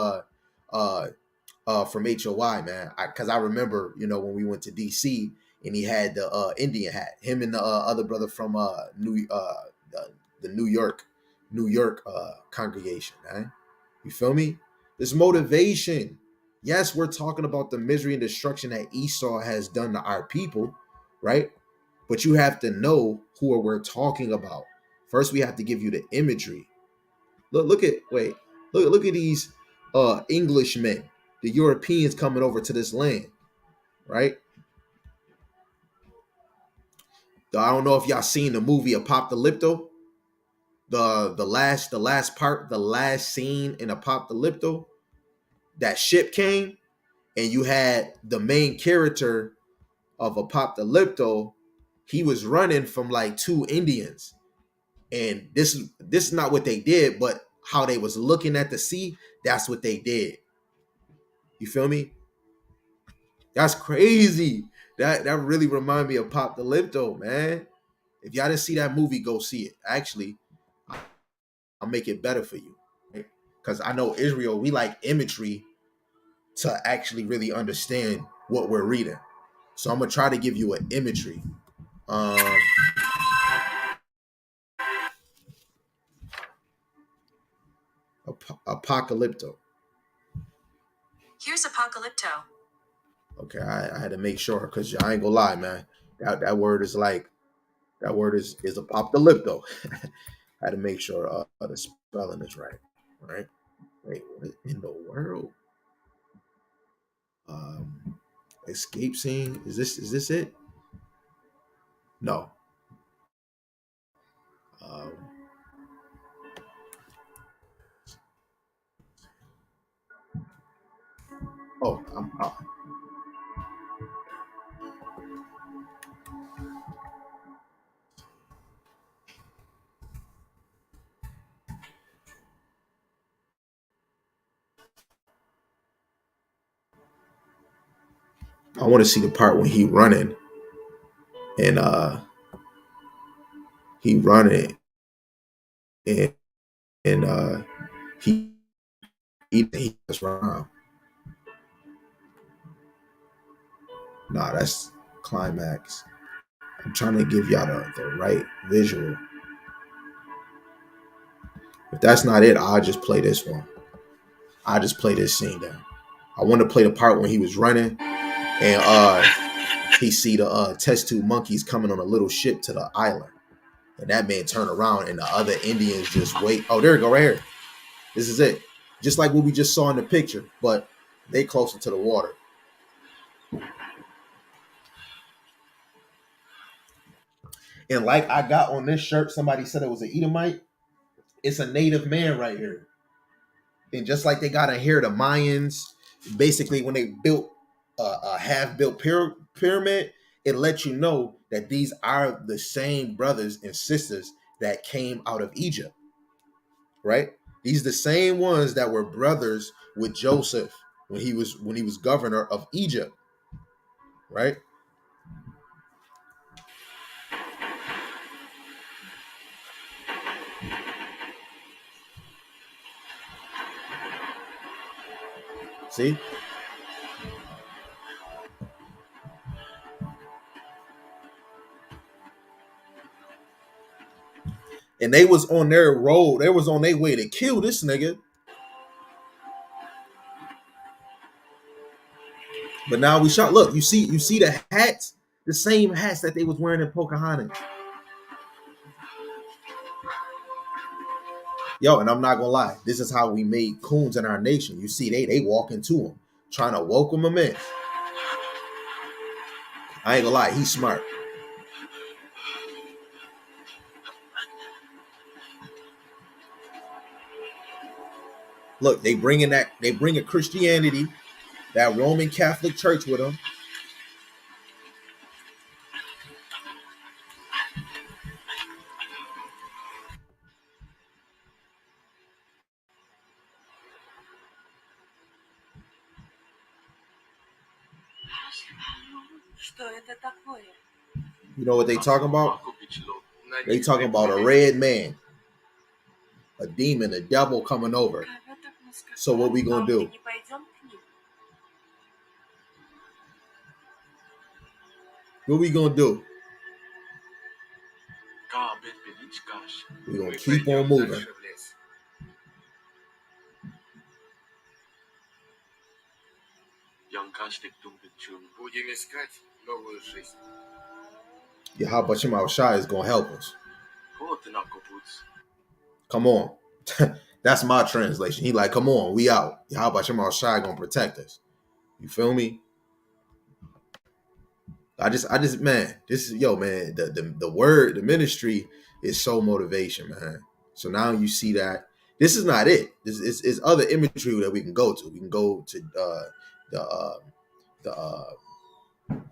HOY, man. Because I remember, when we went to DC and he had the Indian hat. Him and the other brother from the New York congregation, man. You feel me? This motivation. Yes, we're talking about the misery and destruction that Esau has done to our people, right? But you have to know who we're talking about. First, we have to give you the imagery. Look at these Englishmen, the Europeans coming over to this land, right? I don't know if y'all seen the movie Apocalypto. The last scene in Apocalypto, that ship came and you had the main character of Apocalypto. He was running from like two Indians, and this is not what they did, but how they was looking at the sea. That's what they did. You feel me? That's crazy. That really remind me of Apocalypto, man. If y'all didn't see that movie, go see it. Actually, I'll make it better for you, because I know Israel, we like imagery to actually really understand what we're reading. So I'm gonna try to give you an imagery. Um, Apocalypto. Here's Apocalypto. Okay, I had to make sure because I ain't gonna lie, man. That word is apocalypto. I had to make sure the spelling is right. All right. Wait, what in the world? Um, escape scene. Is this it? No. Um, oh, I want to see the part when he running and he running and he he just run. Nah, that's climax. I'm trying to give y'all the right visual. If that's not it, I'll just play this one. I'll just play this scene down. I want to play the part when he was running and he see the test tube monkeys coming on a little ship to the island. And that man turn around and the other Indians just wait. Oh, there we go, right here. This is it. Just like what we just saw in the picture, but they closer to the water. And like I got on this shirt, somebody said it was an Edomite. It's a native man right here. And just like they got in here, the Mayans, basically when they built a half-built pyramid, it lets you know that these are the same brothers and sisters that came out of Egypt, right? These the same ones that were brothers with Joseph when he was governor of Egypt, right? See? And they was on their road. They was on their way to kill this nigga. But now we shot. Look, you see the hats, the same hats that they was wearing in Pocahontas. Yo, and I'm not gonna lie, this is how we made coons in our nation. You see, they walk into him, trying to welcome him in. I ain't gonna lie, he's smart. Look, they bring a Christianity, that Roman Catholic Church with them. Что это такое? You know what they talking about? They talking about a red man, a demon, a devil coming over. So what we gonna do? What we gonna do? We gonna keep on moving. Yahweh Shem Shai is gonna help us. Come on. That's my translation. He like, come on, we out. Yahweh Shem Shai gonna protect us. You feel me? I just, man, this is, yo, man, the word, the ministry is so motivation, man. So now you see that this is not it. This is other imagery that we can go to. We can go to the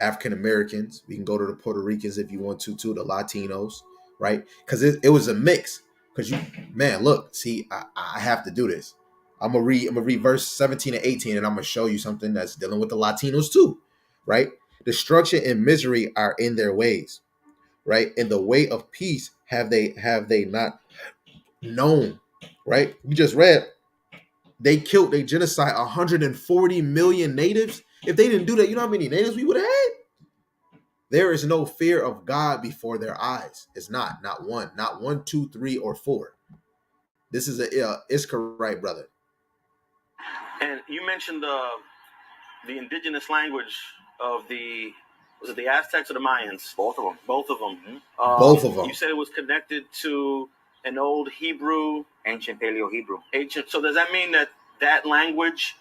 African Americans. We can go to the Puerto Ricans if you want to, too, the Latinos, right? Because it was a mix. Because you, man, look, see, I have to do this. I'm gonna read verse 17 and 18, and I'm gonna show you something that's dealing with the Latinos too, right? Destruction and misery are in their ways, right? In the way of peace have they not known, right? We just read they genocide 140 million natives. If they didn't do that, you know how many natives we would have had? There is no fear of God before their eyes. It's not one, two, three, or four. This is a Iscarite brother. And you mentioned the indigenous language of was it the Aztecs or the Mayans? Both of them. Both of them. Mm-hmm. Both of them. You said it was connected to an old Hebrew, ancient Paleo-Hebrew. Ancient. So does that mean that language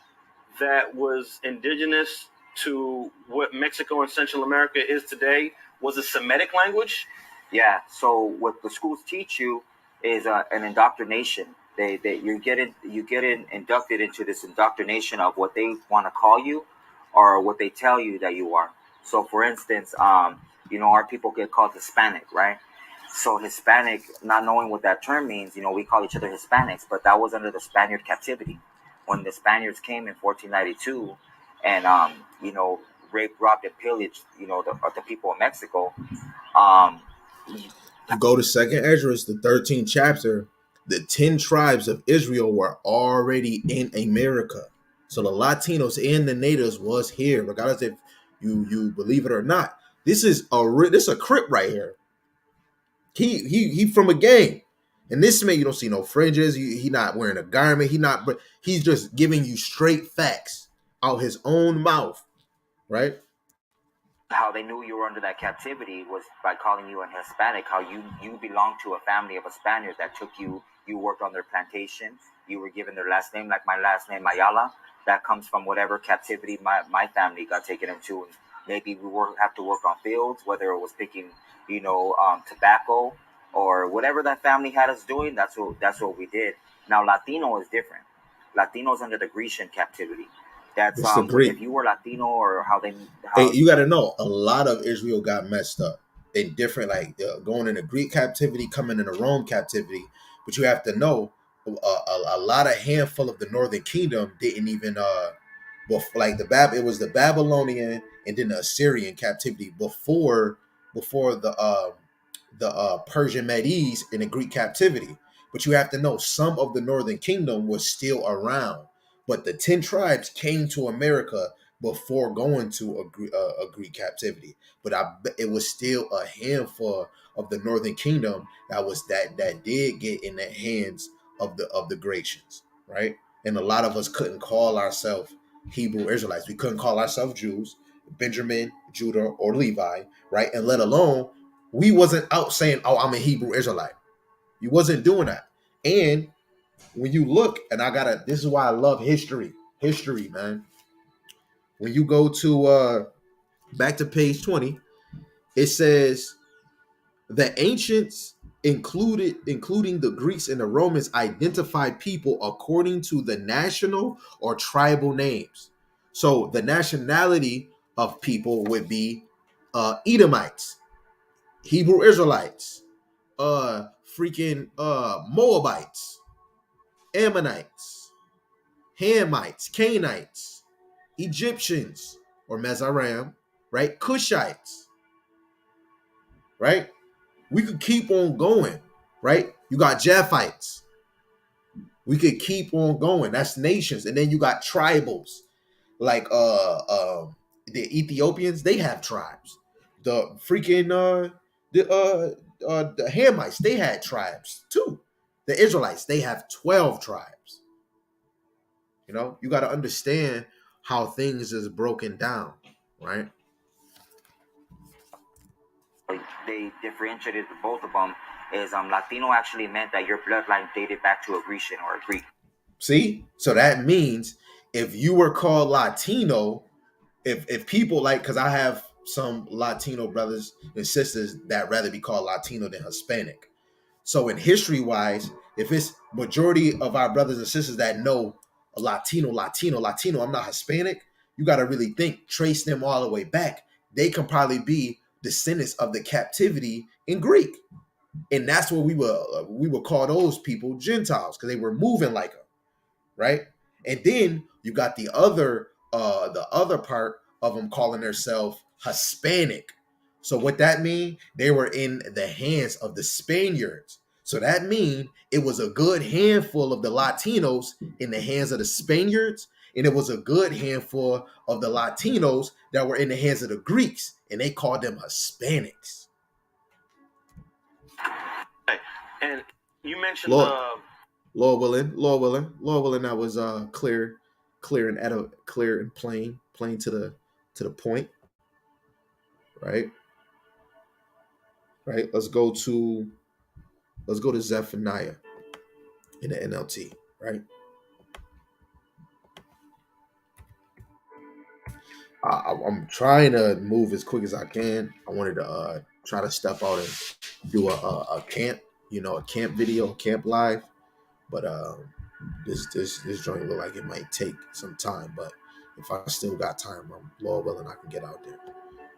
that was indigenous to what Mexico and Central America is today was a Semitic language? Yeah. So what the schools teach you is an indoctrination. You get inducted into this indoctrination of what they want to call you, or what they tell you that you are. So, for instance, our people get called Hispanic, right? So Hispanic, not knowing what that term means, we call each other Hispanics, but that was under the Spaniard captivity. When the Spaniards came in 1492 and, raped, robbed, and pillaged, the people of Mexico. You go to Second Esdras, the 13th chapter, the 10 tribes of Israel were already in America. So the Latinos and the natives was here, regardless if you believe it or not. This is a Crip right here. He from a gang. And this man, you don't see no fringes. He not wearing a garment. But he's just giving you straight facts out his own mouth, right? How they knew you were under that captivity was by calling you an Hispanic. How you belong to a family of a Spaniard that took you. You worked on their plantation. You were given their last name, like my last name, Ayala. That comes from whatever captivity my family got taken into. And maybe we have to work on fields, whether it was picking, tobacco or whatever that family had us doing. That's what we did. Now Latino is different. Latino's under the Grecian captivity. That's if you were Latino, or hey, you got to know, a lot of Israel got messed up in different, like going into Greek captivity, coming into Rome captivity. But you have to know, a lot of handful of the Northern Kingdom didn't even like it was the Babylonian and then the Assyrian captivity before the Persian Medes in the Greek captivity. But you have to know, some of the Northern Kingdom was still around. But the 10 tribes came to America before going to a Greek captivity. But it was still a handful of the Northern Kingdom that did get in the hands of the Grecians, right? And a lot of us couldn't call ourselves Hebrew Israelites. We couldn't call ourselves Jews, Benjamin, Judah, or Levi, right? And let alone, we wasn't out saying, "Oh, I'm a Hebrew Israelite." You wasn't doing that. And when you look, and this is why I love history, man. When you go to back to page 20, it says the ancients including the Greeks and the Romans, identified people according to the national or tribal names. So the nationality of people would be Edomites, Hebrew Israelites, Moabites, Ammonites, Hamites, Canaanites, Egyptians or Mezaram, right? Cushites, right? We could keep on going, right? You got Japhites. We could keep on going. That's nations. And then you got tribals like the Ethiopians, they have tribes. The freaking the Hamites, they had tribes too. The Israelites, they have 12 tribes. You know, you got to understand how things is broken down, right? They differentiated both of them is Latino actually meant that your bloodline dated back to a Grecian or a Greek. See? So that means if you were called Latino, if people like, because I have some Latino brothers and sisters that rather be called Latino than Hispanic. So in history wise, if it's majority of our brothers and sisters that know a Latino, I'm not Hispanic, you got to really think, trace them all the way back. They can probably be descendants of the captivity in Greek. And that's what we would call those people Gentiles because they were moving like them, right? And then you got the other part of them calling themselves Hispanic. So what that mean? They were in the hands of the Spaniards. So that mean it was a good handful of the Latinos in the hands of the Spaniards, and it was a good handful of the Latinos that were in the hands of the Greeks, and they called them Hispanics. And you mentioned Lord, Lord willing, that was clear and plain to the point, right? Right. Let's go to Zephaniah in the NLT, right? I'm trying to move as quick as I can. I wanted to try to step out and do a camp, a camp video, camp live, but this joint look like it might take some time. But if I still got time, I'm Lord willing, I can get out there.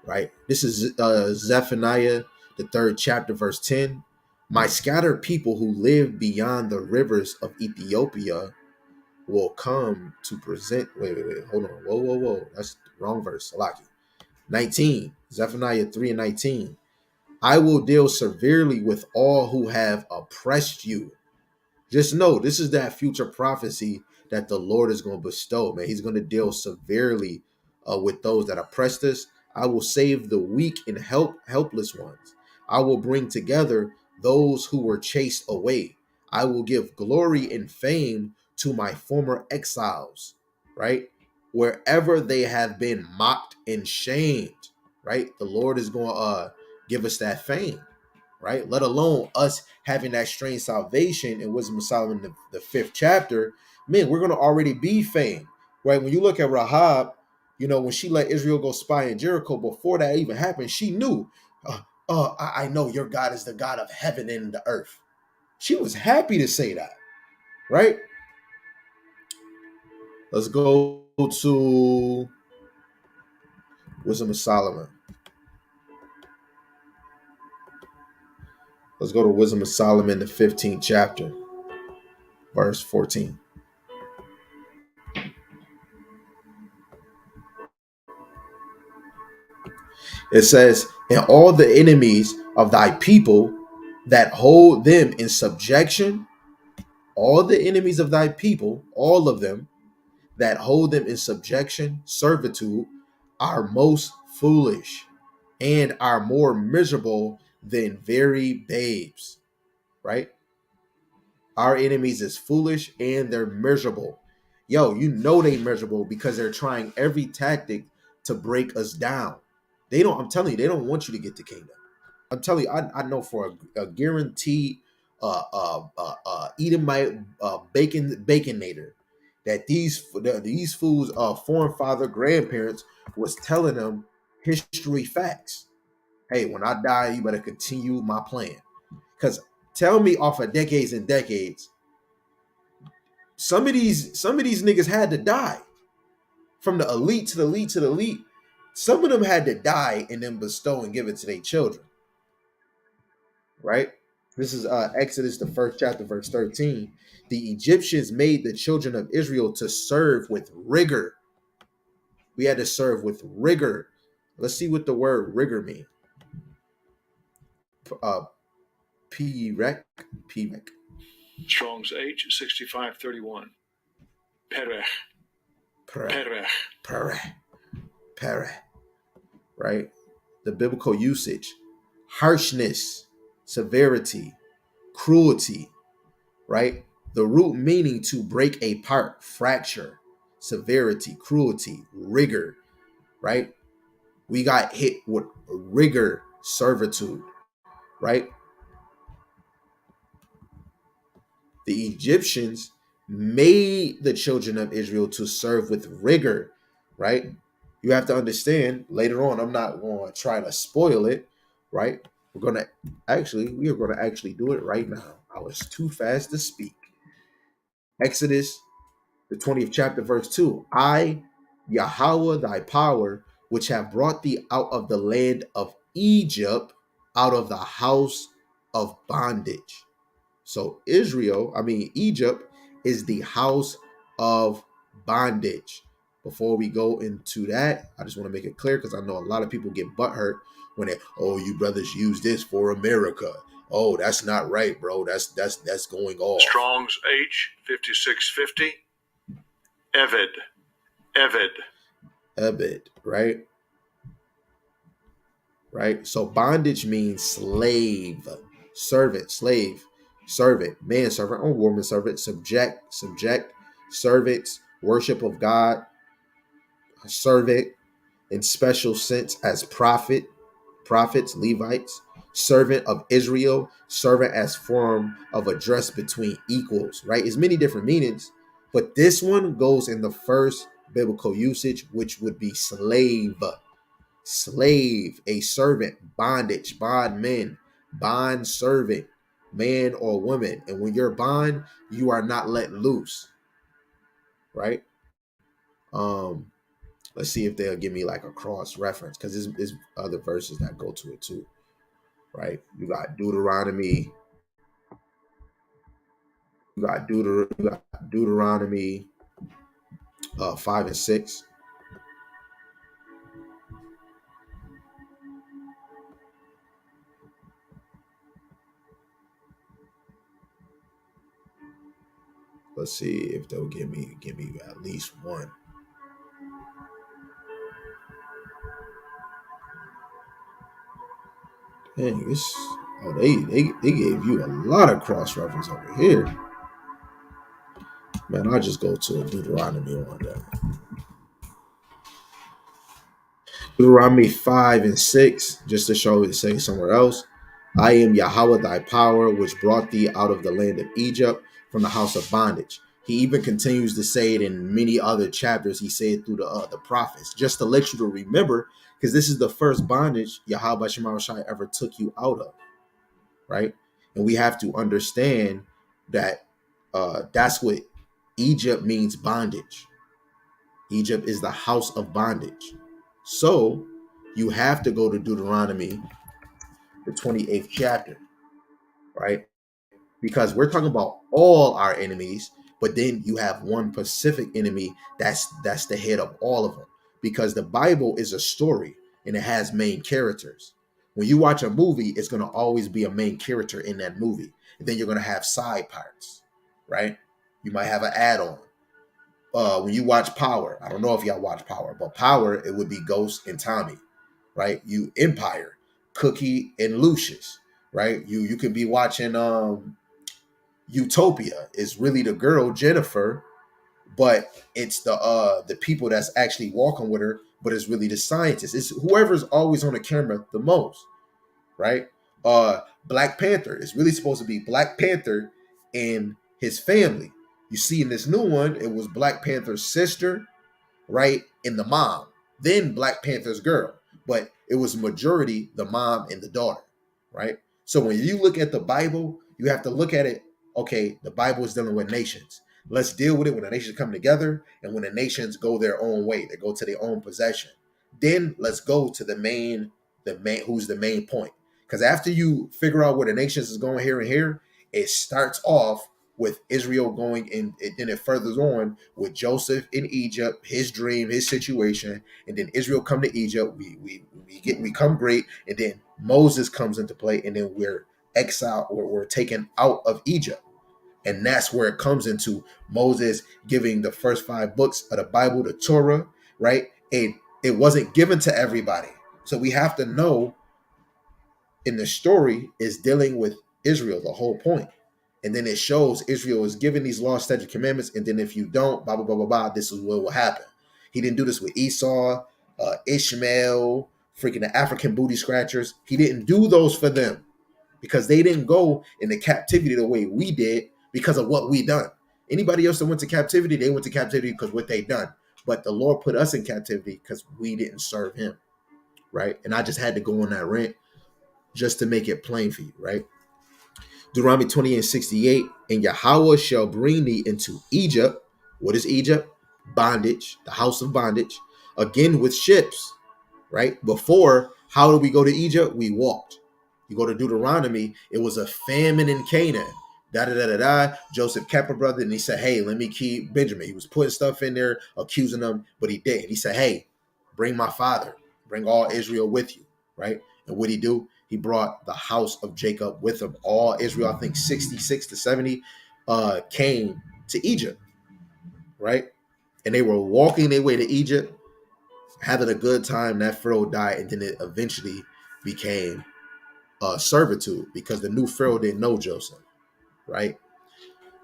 Right. This is Zephaniah, the 3rd chapter, verse 10. My scattered people who live beyond the rivers of Ethiopia will come to present. Wait. Hold on. Whoa. That's the wrong verse. Salaki. 19. Zephaniah 3 and 19. I will deal severely with all who have oppressed you. Just know this is that future prophecy that the Lord is going to bestow, man. He's going to deal severely with those that oppressed us. I will save the weak and helpless ones. I will bring together those who were chased away. I will give glory and fame to my former exiles, right? Wherever they have been mocked and shamed, right? The Lord is going to give us that fame, right? Let alone us having that strange salvation in Wisdom of Solomon, the 5th chapter. Man, we're going to already be famed, right? When you look at Rahab, when she let Israel go spy in Jericho, before that even happened, she knew, I know your God is the God of heaven and the earth. She was happy to say that, right? Let's go to Wisdom of Solomon. Let's go to Wisdom of Solomon, the 15th chapter, verse 14. It says, and all the enemies of thy people that hold them in subjection, all the enemies of thy people, all of them that hold them in subjection, servitude, are most foolish and are more miserable than very babes, right? Our enemies is foolish and they're miserable. Yo, they miserable because they're trying every tactic to break us down. I'm telling you, they don't want you to get the kingdom. I'm telling you, I know for a guaranteed Edomite baconator that these fools foreign father grandparents was telling them history facts. Hey, when I die, you better continue my plan. Because tell me, off of decades and decades, some of these niggas had to die. From the elite to the elite to the elite, some of them had to die and then bestow and give it to their children. Right? This is Exodus, the 1st chapter, verse 13. The Egyptians made the children of Israel to serve with rigor. We had to serve with rigor. Let's see what the word rigor mean. Uh, P-rec, P-rec. Strong's H 6531. Perech. Perech. Pereh, right? The biblical usage, harshness, severity, cruelty, right? The root meaning to break apart, fracture, severity, cruelty, rigor, right? We got hit with rigor, servitude, right? The Egyptians made the children of Israel to serve with rigor, right? You have to understand later on, I'm not going to try to spoil it, right? We are going to actually do it right now. I was too fast to speak. Exodus, the 20th chapter, verse 2. I, Yahweh, thy power, which have brought thee out of the land of Egypt, out of the house of bondage. So Egypt is the house of bondage. Before we go into that, I just want to make it clear because I know a lot of people get butthurt when you brothers use this for America. Oh, that's not right, bro. That's going off. Strong's H 5650. Eved, right? Right? So bondage means slave, servant, slave, servant, man servant or woman servant, subject, servants, worship of God, servant in special sense as prophets, Levites, servant of Israel, servant as form of address between equals, right? It's many different meanings, but this one goes in the first biblical usage, which would be slave, a servant, bondage, bondman, bond servant, man or woman. And when you're bond, you are not let loose, right? Let's see if they'll give me like a cross reference because there's other verses that go to it too, right? You got Deuteronomy, Deuteronomy 5 and 6. Let's see if they'll give me at least one. Dang, they gave you a lot of cross reference over here. Man, I'll just go to a Deuteronomy on that. Deuteronomy 5 and 6, just to show it, say somewhere else. I am Yahweh thy power, which brought thee out of the land of Egypt from the house of bondage. He even continues to say it in many other chapters. He said through the prophets, just to let you to remember, because this is the first bondage Yahweh Shai ever took you out of, right? And we have to understand that that's what Egypt means, bondage. Egypt is the house of bondage. So you have to go to Deuteronomy, the 28th chapter, right? Because we're talking about all our enemies, but then you have one specific enemy that's the head of all of them. Because the Bible is a story and it has main characters. When you watch a movie, it's going to always be a main character in that movie. And then you're going to have side parts, right? You might have an add-on. When you watch Power, I don't know if y'all watch Power, but Power, it would be Ghost and Tommy, right? You Empire, Cookie and Lucius, right? You could be watching Utopia. Is really the girl Jennifer, but it's the people that's actually walking with her, but it's really the scientists. It's whoever's always on the camera the most, right? Black Panther is really supposed to be Black Panther and his family. You see in this new one, it was Black Panther's sister, right, and the mom, then Black Panther's girl, but it was majority the mom and the daughter, right? So when you look at the Bible, you have to look at it, okay, the Bible is dealing with nations. Let's deal with it when the nations come together and when the nations go their own way, they go to their own possession. Then let's go to the main who's the main point. Because after you figure out where the nations is going here and here, it starts off with Israel going in, and then it furthers on with Joseph in Egypt, his dream, his situation, and then Israel come to Egypt. We come great, and then Moses comes into play, and then we're exiled or we're taken out of Egypt. And that's where it comes into Moses giving the first 5 books of the Bible, the Torah, right? And it wasn't given to everybody. So we have to know in the story is dealing with Israel, the whole point. And then it shows Israel is given these laws, statutes, commandments, and then if you don't, blah, blah, blah, blah, blah, this is what will happen. He didn't do this with Esau, Ishmael, freaking the African booty scratchers. He didn't do those for them because they didn't go into captivity the way we did because of what we done. Anybody else that went to captivity, they went to captivity because what they done. But the Lord put us in captivity because we didn't serve him, right? And I just had to go on that rant just to make it plain for you, right? Deuteronomy 28:68, and Yahweh shall bring thee into Egypt. What is Egypt? Bondage, the house of bondage, again with ships, right? Before, how did we go to Egypt? We walked. You go to Deuteronomy, it was a famine in Canaan. Da da da da da. Joseph kept a brother, and he said, "Hey, let me keep Benjamin." He was putting stuff in there, accusing them, but he did. He said, "Hey, bring my father, bring all Israel with you," right? And what he do? He brought the house of Jacob with him. All Israel, I think 66 to 70, came to Egypt, right? And they were walking their way to Egypt, having a good time. That Pharaoh died, and then it eventually became servitude because the new Pharaoh didn't know Joseph, right?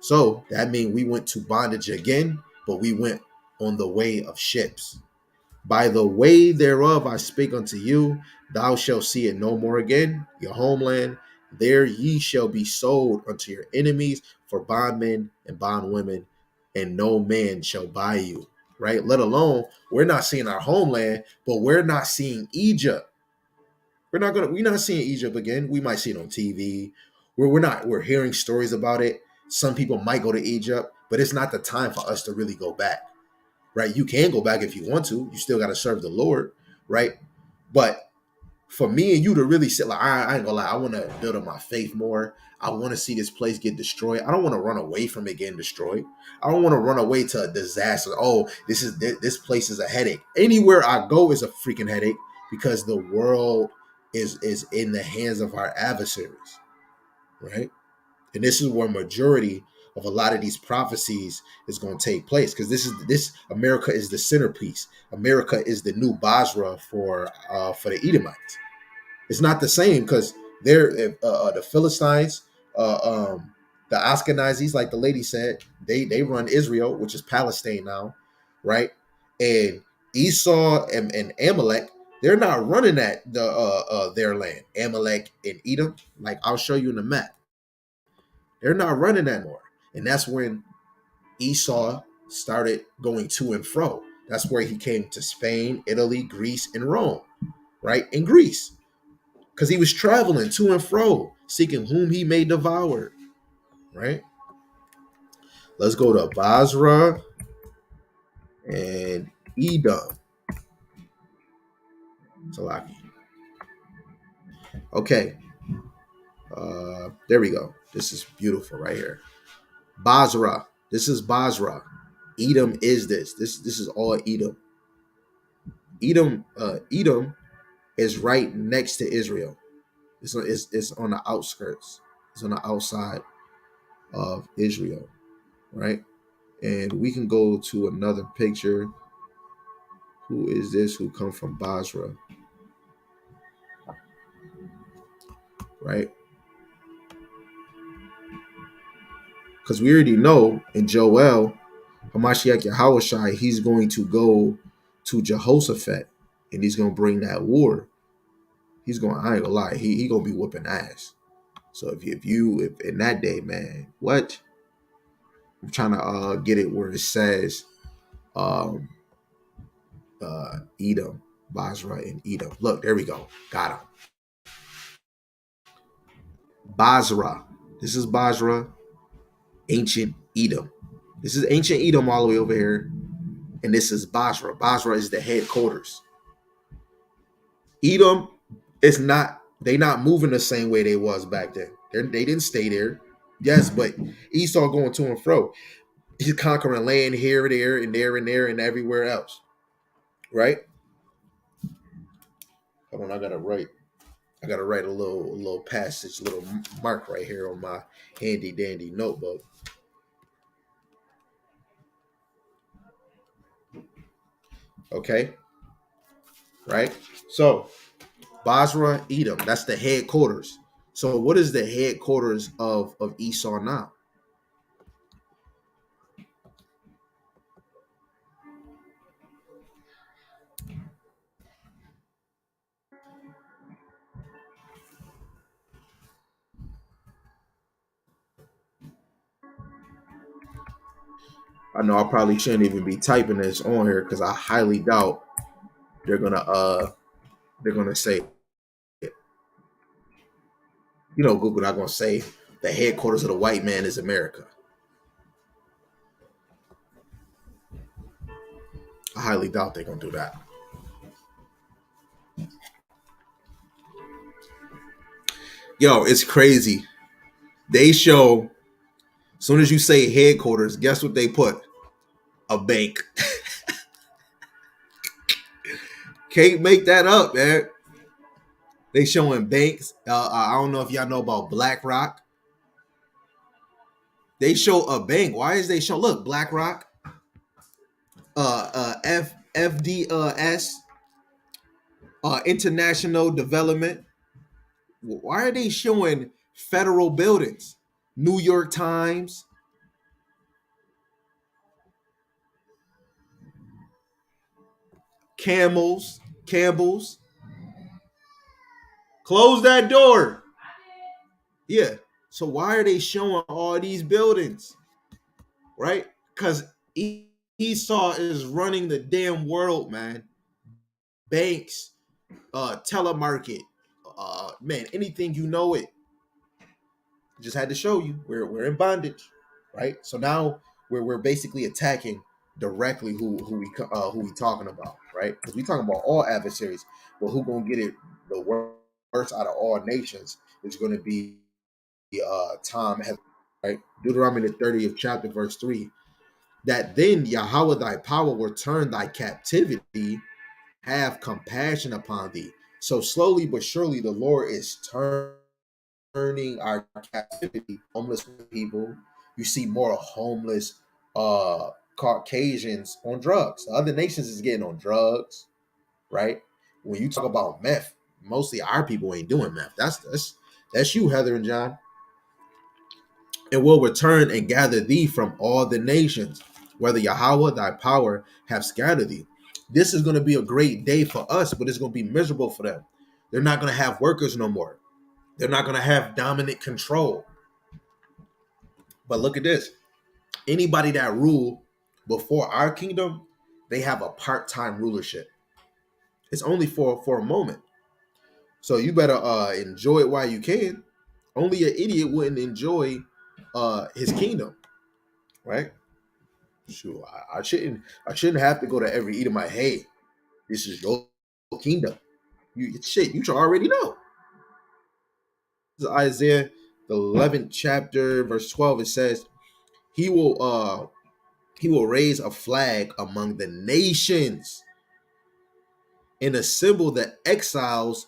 So that means we went to bondage again, but we went on the way of ships. By the way thereof I speak unto you, thou shalt see it no more again, your homeland. There ye shall be sold unto your enemies for bondmen and bondwomen, and no man shall buy you. Right? Let alone we're not seeing our homeland, but we're not seeing Egypt. We're not seeing Egypt again. We might see it on TV. We're hearing stories about it. Some people might go to Egypt, but it's not the time for us to really go back. Right? You can go back if you want to. You still got to serve the Lord, right? But for me and you to really sit like, I ain't gonna lie, I want to build up my faith more. I want to see this place get destroyed. I don't want to run away from it getting destroyed. I don't want to run away to a disaster. Oh, this place is a headache. Anywhere I go is a freaking headache because the world is in the hands of our adversaries, right? And this is where majority of a lot of these prophecies is going to take place because this America is the centerpiece. America is the new Basra for the Edomites. It's not the same because they're the Philistines, the Ashkenazis, like the lady said, they run Israel, which is Palestine now, right? And Esau and Amalek, they're not running at their land. Amalek and Edom, like I'll show you in the map. They're not running that more. And that's when Esau started going to and fro. That's where he came to Spain, Italy, Greece, and Rome, right? In Greece. Because he was traveling to and fro, seeking whom he may devour, right? Let's go to Basra and Edom. Salaki. Okay. There we go. This is beautiful right here. Basra. This is Basra. Edom is this. This is all Edom. Edom is right next to Israel. It's on the outskirts. It's on the outside of Israel, right? And we can go to another picture. Who is this who come from Basra? Right? Because we already know in Joel, Hamashiach Yahushai, he's going to go to Jehoshaphat and he's going to bring that war. He's going, I ain't gonna lie, he going to be whooping ass. So if in that day, man, what? I'm trying to get it where it says Edom, Basra, and Edom. Look, there we go. Got him. Basra. This is Basra, ancient Edom. This is ancient Edom all the way over here. And this is Basra. Basra is the headquarters. Edom is not, they not moving the same way they was back then. They didn't stay there. Yes, but Esau going to and fro. He's conquering land here, there, and there, and there, and everywhere else. Right? Hold on, I gotta write a little passage, little mark right here on my handy dandy notebook. Okay, right. So Basra, Edom, that's the headquarters. So what is the headquarters of Esau now? I know I probably shouldn't even be typing this on here because I highly doubt they're gonna say, Google not gonna say the headquarters of the white man is America. I highly doubt they're gonna do that. Yo, it's crazy. They show, as soon as you say headquarters, guess what they put? A bank. Can't make that up, man. They showing banks. I don't know if y'all know about BlackRock. They show a bank. Why is they show? Look, BlackRock, FDS, International Development. Why are they showing federal buildings? New York Times, Campbell's. Close that door. Yeah. So why are they showing all these buildings? Right? Because Esau is running the damn world, man. Banks, telemarket, man, anything it. Just had to show you we're in bondage, right? So now we're basically attacking directly who we talking about, right? Because we talking about all adversaries, but who gonna get it the worst out of all nations is going to be Tom, right? Deuteronomy the 30th chapter, verse 3. That then Yahweh thy power will turn thy captivity, have compassion upon thee. So slowly but surely the Lord is turning our captivity. Homeless people, you see more homeless Caucasians on drugs. Other nations is getting on drugs, right? When you talk about meth, mostly our people ain't doing meth. That's you, Heather and John. And will return and gather thee from all the nations, whether Yahweh thy power have scattered thee. This is going to be a great day for us, but it's going to be miserable for them. They're not going to have workers no more. They're not going to have dominant control. But look at this. Anybody that ruled before our kingdom, they have a part-time rulership. It's only for a moment. So you better enjoy it while you can. Only an idiot wouldn't enjoy his kingdom, right? Sure, I shouldn't have to go to every Edomite. Hey, this is your kingdom. You should already know. This is Isaiah the 11th chapter, verse 12. It says, He will raise a flag among the nations and assemble the exiles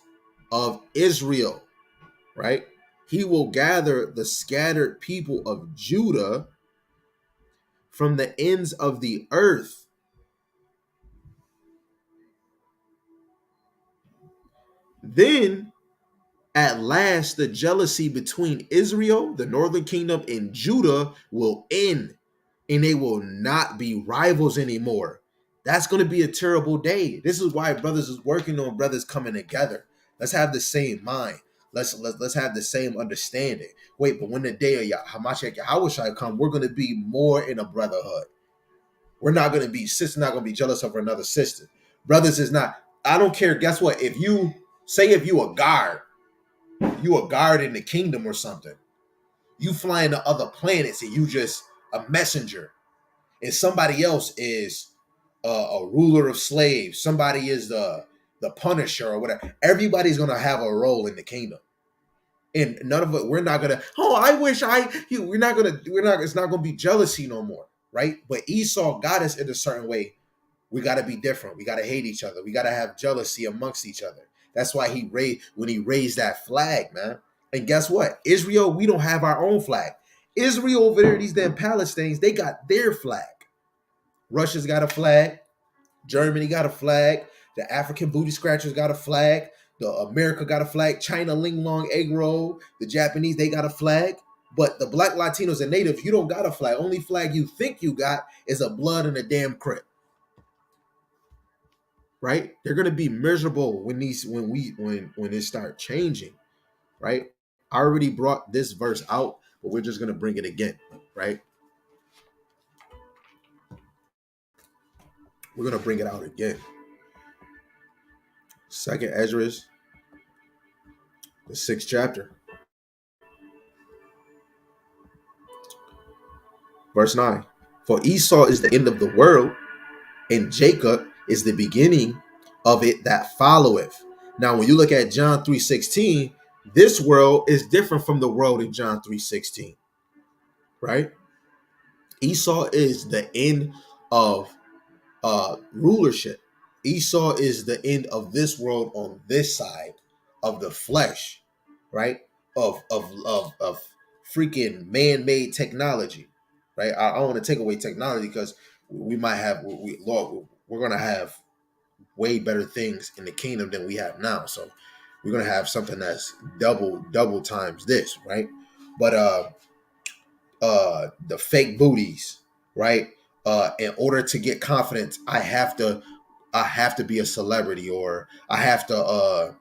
of Israel. Right? He will gather the scattered people of Judah from the ends of the earth. Then at last, the jealousy between Israel, the northern kingdom, and Judah will end, and they will not be rivals anymore. That's going to be a terrible day. This is why brothers is working on brothers coming together. Let's have the same mind. Let's have the same understanding. Wait, but when the day of Hamashiach Yahushua come, we're going to be more in a brotherhood. We're not going to be sister, not going to be jealous of another sister. Brothers is not. I don't care. Guess what? If you a guard, you a guard in the kingdom or something. You flying to other planets and you just a messenger. And somebody else is a ruler of slaves. Somebody is the punisher or whatever. Everybody's gonna have a role in the kingdom. And none of it, we're not gonna, oh, I wish it's not gonna be jealousy no more, right? But Esau got us in a certain way. We gotta be different. We gotta hate each other. We gotta have jealousy amongst each other. That's why when he raised that flag, man. And guess what? Israel, we don't have our own flag. Israel over there, these damn Palestinians, they got their flag. Russia's got a flag. Germany got a flag. The African booty scratchers got a flag. The America got a flag. China Ling Long egg roll. The Japanese, they got a flag. But the black Latinos and natives, you don't got a flag. Only flag you think you got is a blood and a damn crip. Right? They're gonna be miserable when it start changing. Right? I already brought this verse out, but we're just gonna bring it again. Right? We're gonna bring it out again. Second Esdras, the 6th chapter. Verse 9. For Esau is the end of the world, and Jacob is the beginning of it that followeth. Now, when you look at John 3:16, this world is different from the world in John 3:16. Right? Esau is the end of rulership. Esau is the end of this world on this side of the flesh, right? Of freaking man-made technology, right? I don't want to take away technology because we might have we're gonna have way better things in the kingdom than we have now. So we're gonna have something that's double times this, right? But the fake booties, right? In order to get confidence, I have to be a celebrity, or I have to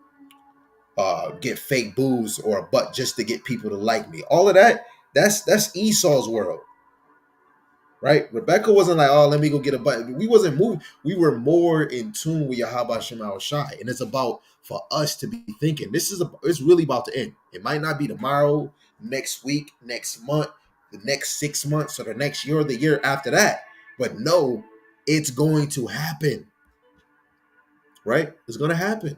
get fake boobs or a butt just to get people to like me. All of that's Esau's world, right? Rebecca wasn't like, oh, let me go get a butt. We wasn't moving. We were more in tune with Yahweh Shema Shai, and it's about for us to be thinking. It's really about to end. It might not be tomorrow, next week, next month, the next 6 months, or the next year, or the year after that. But no, it's going to happen, right? It's going to happen,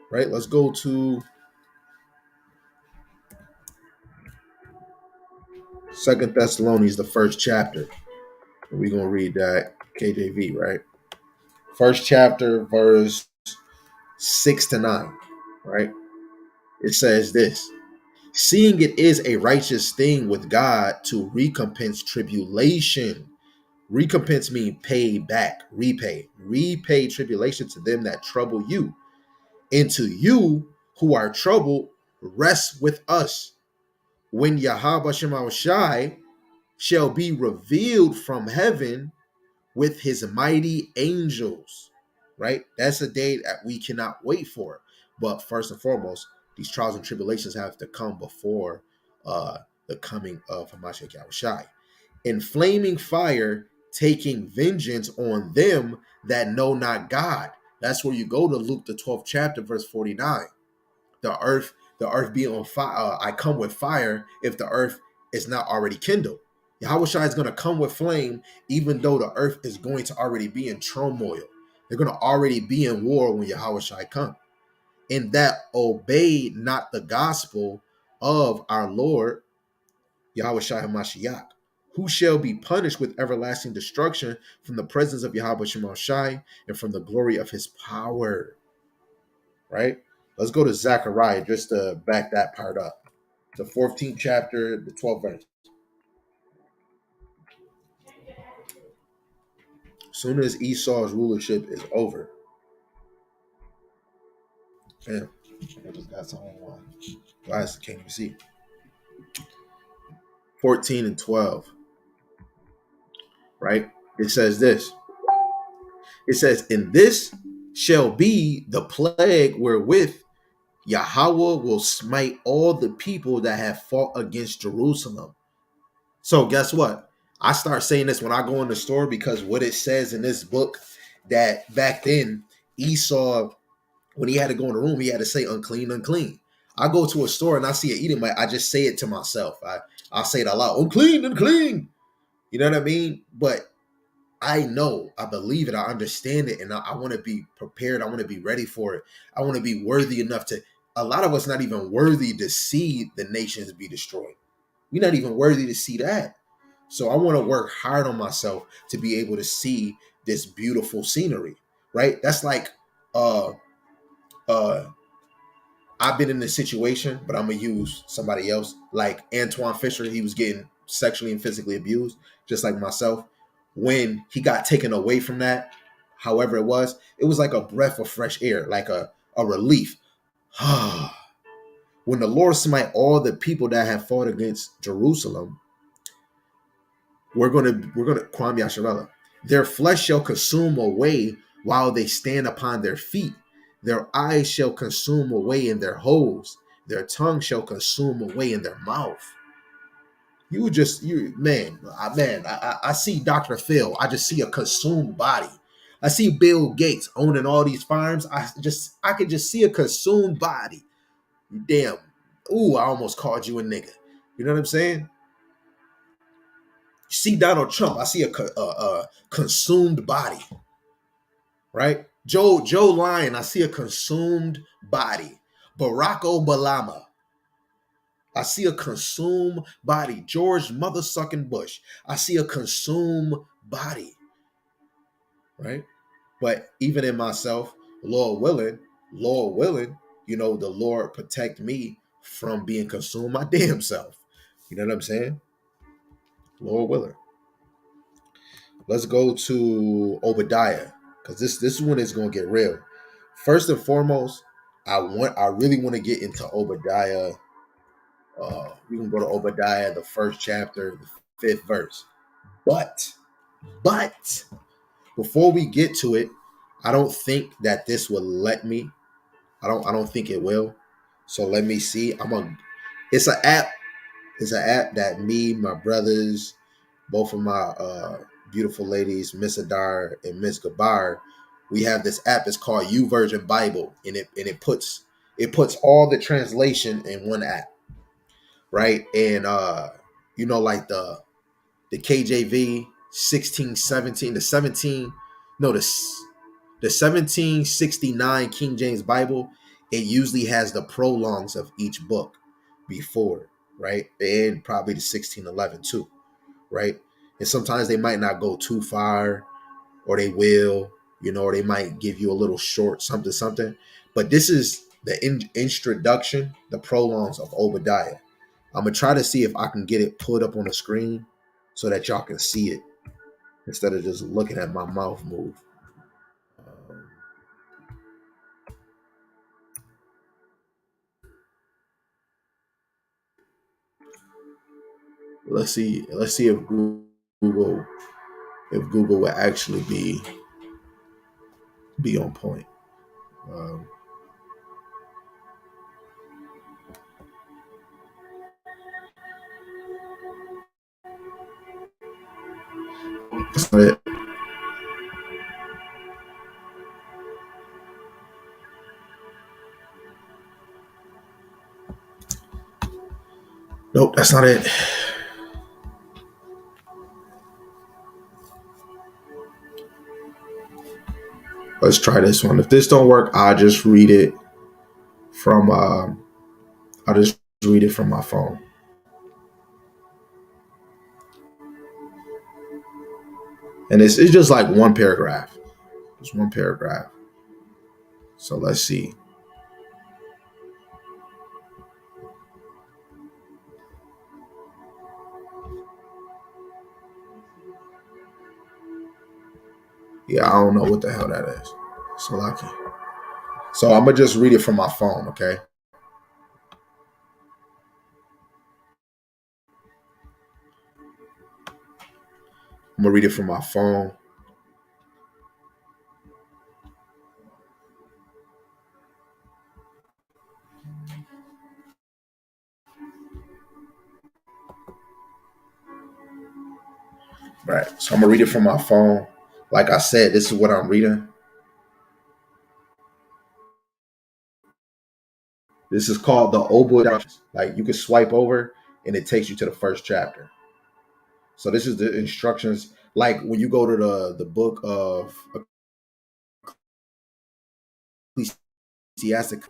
right? Let's go to Second Thessalonians, the 1st chapter. We're going to read that KJV, right? 1st chapter, verse 6-9, right? It says this: seeing it is a righteous thing with God to recompense tribulation. Recompense means pay back, repay. Repay tribulation to them that trouble you. And to you who are troubled, rest with us. When Yahweh Shema Shai shall be revealed from heaven with his mighty angels, right? That's a day that we cannot wait for. But first and foremost, these trials and tribulations have to come before the coming of Hamashiach Yahushai. In flaming fire, taking vengeance on them that know not God. That's where you go to Luke, the 12th chapter, verse 49. The earth being on fire. I come with fire if the earth is not already kindled. Yahweh Shai is going to come with flame, even though the earth is going to already be in turmoil. They're going to already be in war when Yahweh Shai come. And that obeyed not the gospel of our Lord, Yahweh Shai HaMashiach, who shall be punished with everlasting destruction from the presence of Yahweh Shema Shai and from the glory of his power. Right? Let's go to Zechariah just to back that part up. The 14th chapter, the 12th verse. As soon as Esau's rulership is over. Damn, I just got some glasses, can't even see. 14 and 12. Right? It says this. It says, and this shall be the plague wherewith Yahweh will smite all the people that have fought against Jerusalem. So guess what? I start saying this when I go in the store, because what it says in this book, that back then Esau, when he had to go in the room, he had to say unclean, unclean. I go to a store and I see an Edomite, I just say it to myself. I'll say it out loud, unclean, unclean. You know what I mean? But I know, I believe it, I understand it, and I want to be prepared. I want to be ready for it. I want to be worthy enough to a lot of us not even worthy to see the nations be destroyed. We're not even worthy to see that. So I want to work hard on myself to be able to see this beautiful scenery, right? That's like uh uh I've been in this situation, but I'm gonna use somebody else. Like Antoine Fisher, he was getting sexually and physically abused, just like myself. When he got taken away from that, however it was like a breath of fresh air, like a relief. When the Lord smite all the people that have fought against Jerusalem, we're gonna Kwame Yasharella. Their flesh shall consume away while they stand upon their feet. Their eyes shall consume away in their holes. Their tongue shall consume away in their mouth. I see Dr. Phil. I just see a consumed body. I see Bill Gates owning all these farms. I could just see a consumed body. Damn. Ooh, I almost called you a nigga. You know what I'm saying? You see Donald Trump. I see a consumed body, right? Joe Lyon. I see a consumed body. Barack Obama. I see a consumed body. George mothersucking Bush. I see a consumed body, right? But even in myself, Lord willing, the Lord protect me from being consumed my damn self. You know what I'm saying? Lord willing. Let's go to Obadiah, because this one is gonna get real. First and foremost, I really want to get into Obadiah. We can go to Obadiah, the first chapter, the fifth verse. But before we get to it, I don't think that this will let me. I don't think it will. So let me see. It's an app. It's an app that me, my brothers, both of my beautiful ladies, Miss Adar and Miss Gabar, we have this app. It's called U Version Bible, and it puts all the translation in one app, right? And like the KJV 1617, the 1769 King James Bible, it usually has the prologues of each book before, right? And probably the 1611 too, right? And sometimes they might not go too far, or they will, or they might give you a little short something. But this is the introduction, the prologues of Obadiah. I'm gonna try to see if I can get it put up on the screen so that y'all can see it instead of just looking at my mouth move. Um, let's see. Let's see if Google will actually be on point. Um, that's not it. Nope, that's not it. Let's try this one. If this don't work, I'll just read it from my phone. And it's just like one paragraph. Just one paragraph. So let's see. Yeah, I don't know what the hell that is. So lucky. So I'm gonna just read it from my phone, okay? I'm gonna read it from my phone. Right. So I'm gonna read it from my phone. Like I said, this is what I'm reading. This is called the Obadiah. Like you can swipe over and it takes you to the first chapter. So this is the instructions. Like when you go to the book of Ecclesiastic,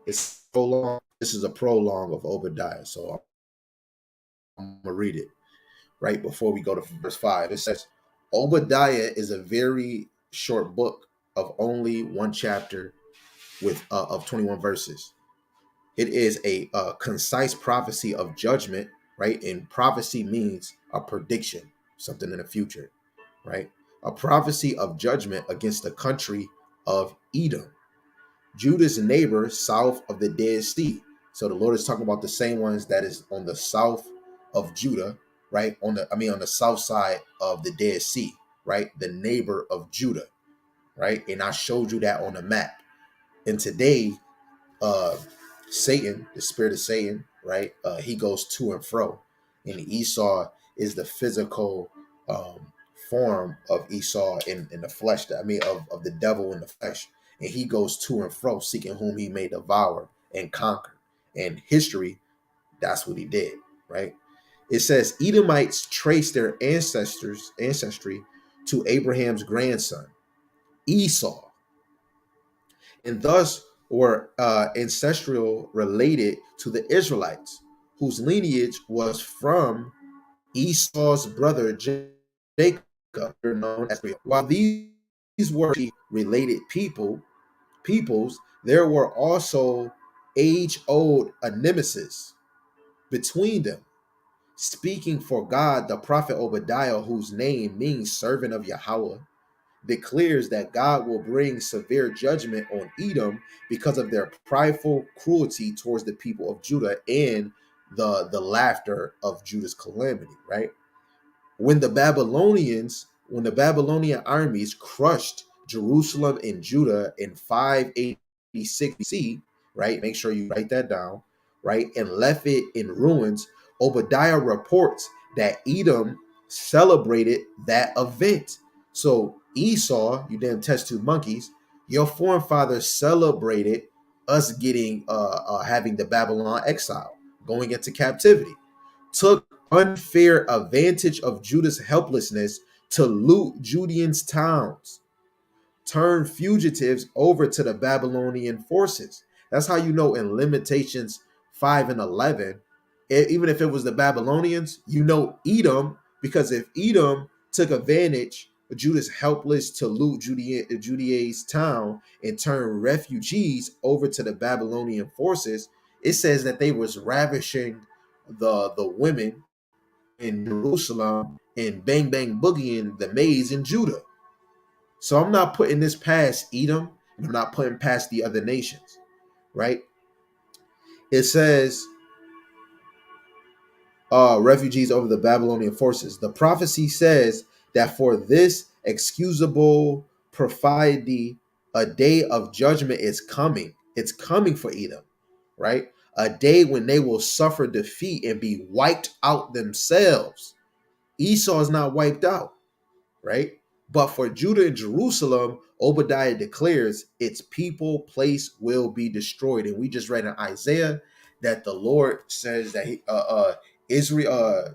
It's prologue. This is a prologue of Obadiah. So I'm gonna read it right before we go to verse 5. It says, Obadiah is a very short book of only one chapter with of 21 verses. It is a concise prophecy of judgment, right? And prophecy means a prediction, something in the future, right? A prophecy of judgment against the country of Edom, Judah's neighbor south of the Dead Sea. So the Lord is talking about the same ones that is on the south of Judah, right? On the south side of the Dead Sea, right? The neighbor of Judah, right? And I showed you that on the map. And today, uh Satan, the spirit of Satan, right? He goes to and fro. And Esau is the physical form of Esau in the flesh. Of the devil in the flesh. And he goes to and fro, seeking whom he may devour and conquer. And history, that's what he did, right? It says Edomites trace their ancestry to Abraham's grandson, Esau, and thus were ancestral related to the Israelites, whose lineage was from Esau's brother Jacob, known as Israel. While these were related peoples, there were also age-old nemesis between them. Speaking for God, the prophet Obadiah, whose name means servant of Yahweh, declares that God will bring severe judgment on Edom because of their prideful cruelty towards the people of Judah and the laughter of Judah's calamity, right? When the Babylonian armies crushed Jerusalem and Judah in 586 BC, right? Make sure you write that down, right? And left it in ruins. Obadiah reports that Edom celebrated that event. So Esau, you damn test tube monkeys, your forefathers celebrated us getting having the Babylon exile, going into captivity, took unfair advantage of Judah's helplessness to loot Judeans' towns, turned fugitives over to the Babylonian forces. That's how you know in Limitations 5 and 11, even if it was the Babylonians, you know Edom, because if Edom took advantage of Judah's helpless to loot Judea's town and turn refugees over to the Babylonian forces, it says that they was ravishing the women in Jerusalem and bang bang boogieing the maids in Judah. So I'm not putting this past Edom, and I'm not putting past the other nations, right? It says refugees over the Babylonian forces. The prophecy says that for this excusable perfidy, a day of judgment is coming. It's coming for Edom, right? A day when they will suffer defeat and be wiped out themselves. Esau is not wiped out, right? But for Judah and Jerusalem, Obadiah declares its people, place will be destroyed. And we just read in Isaiah that the Lord says that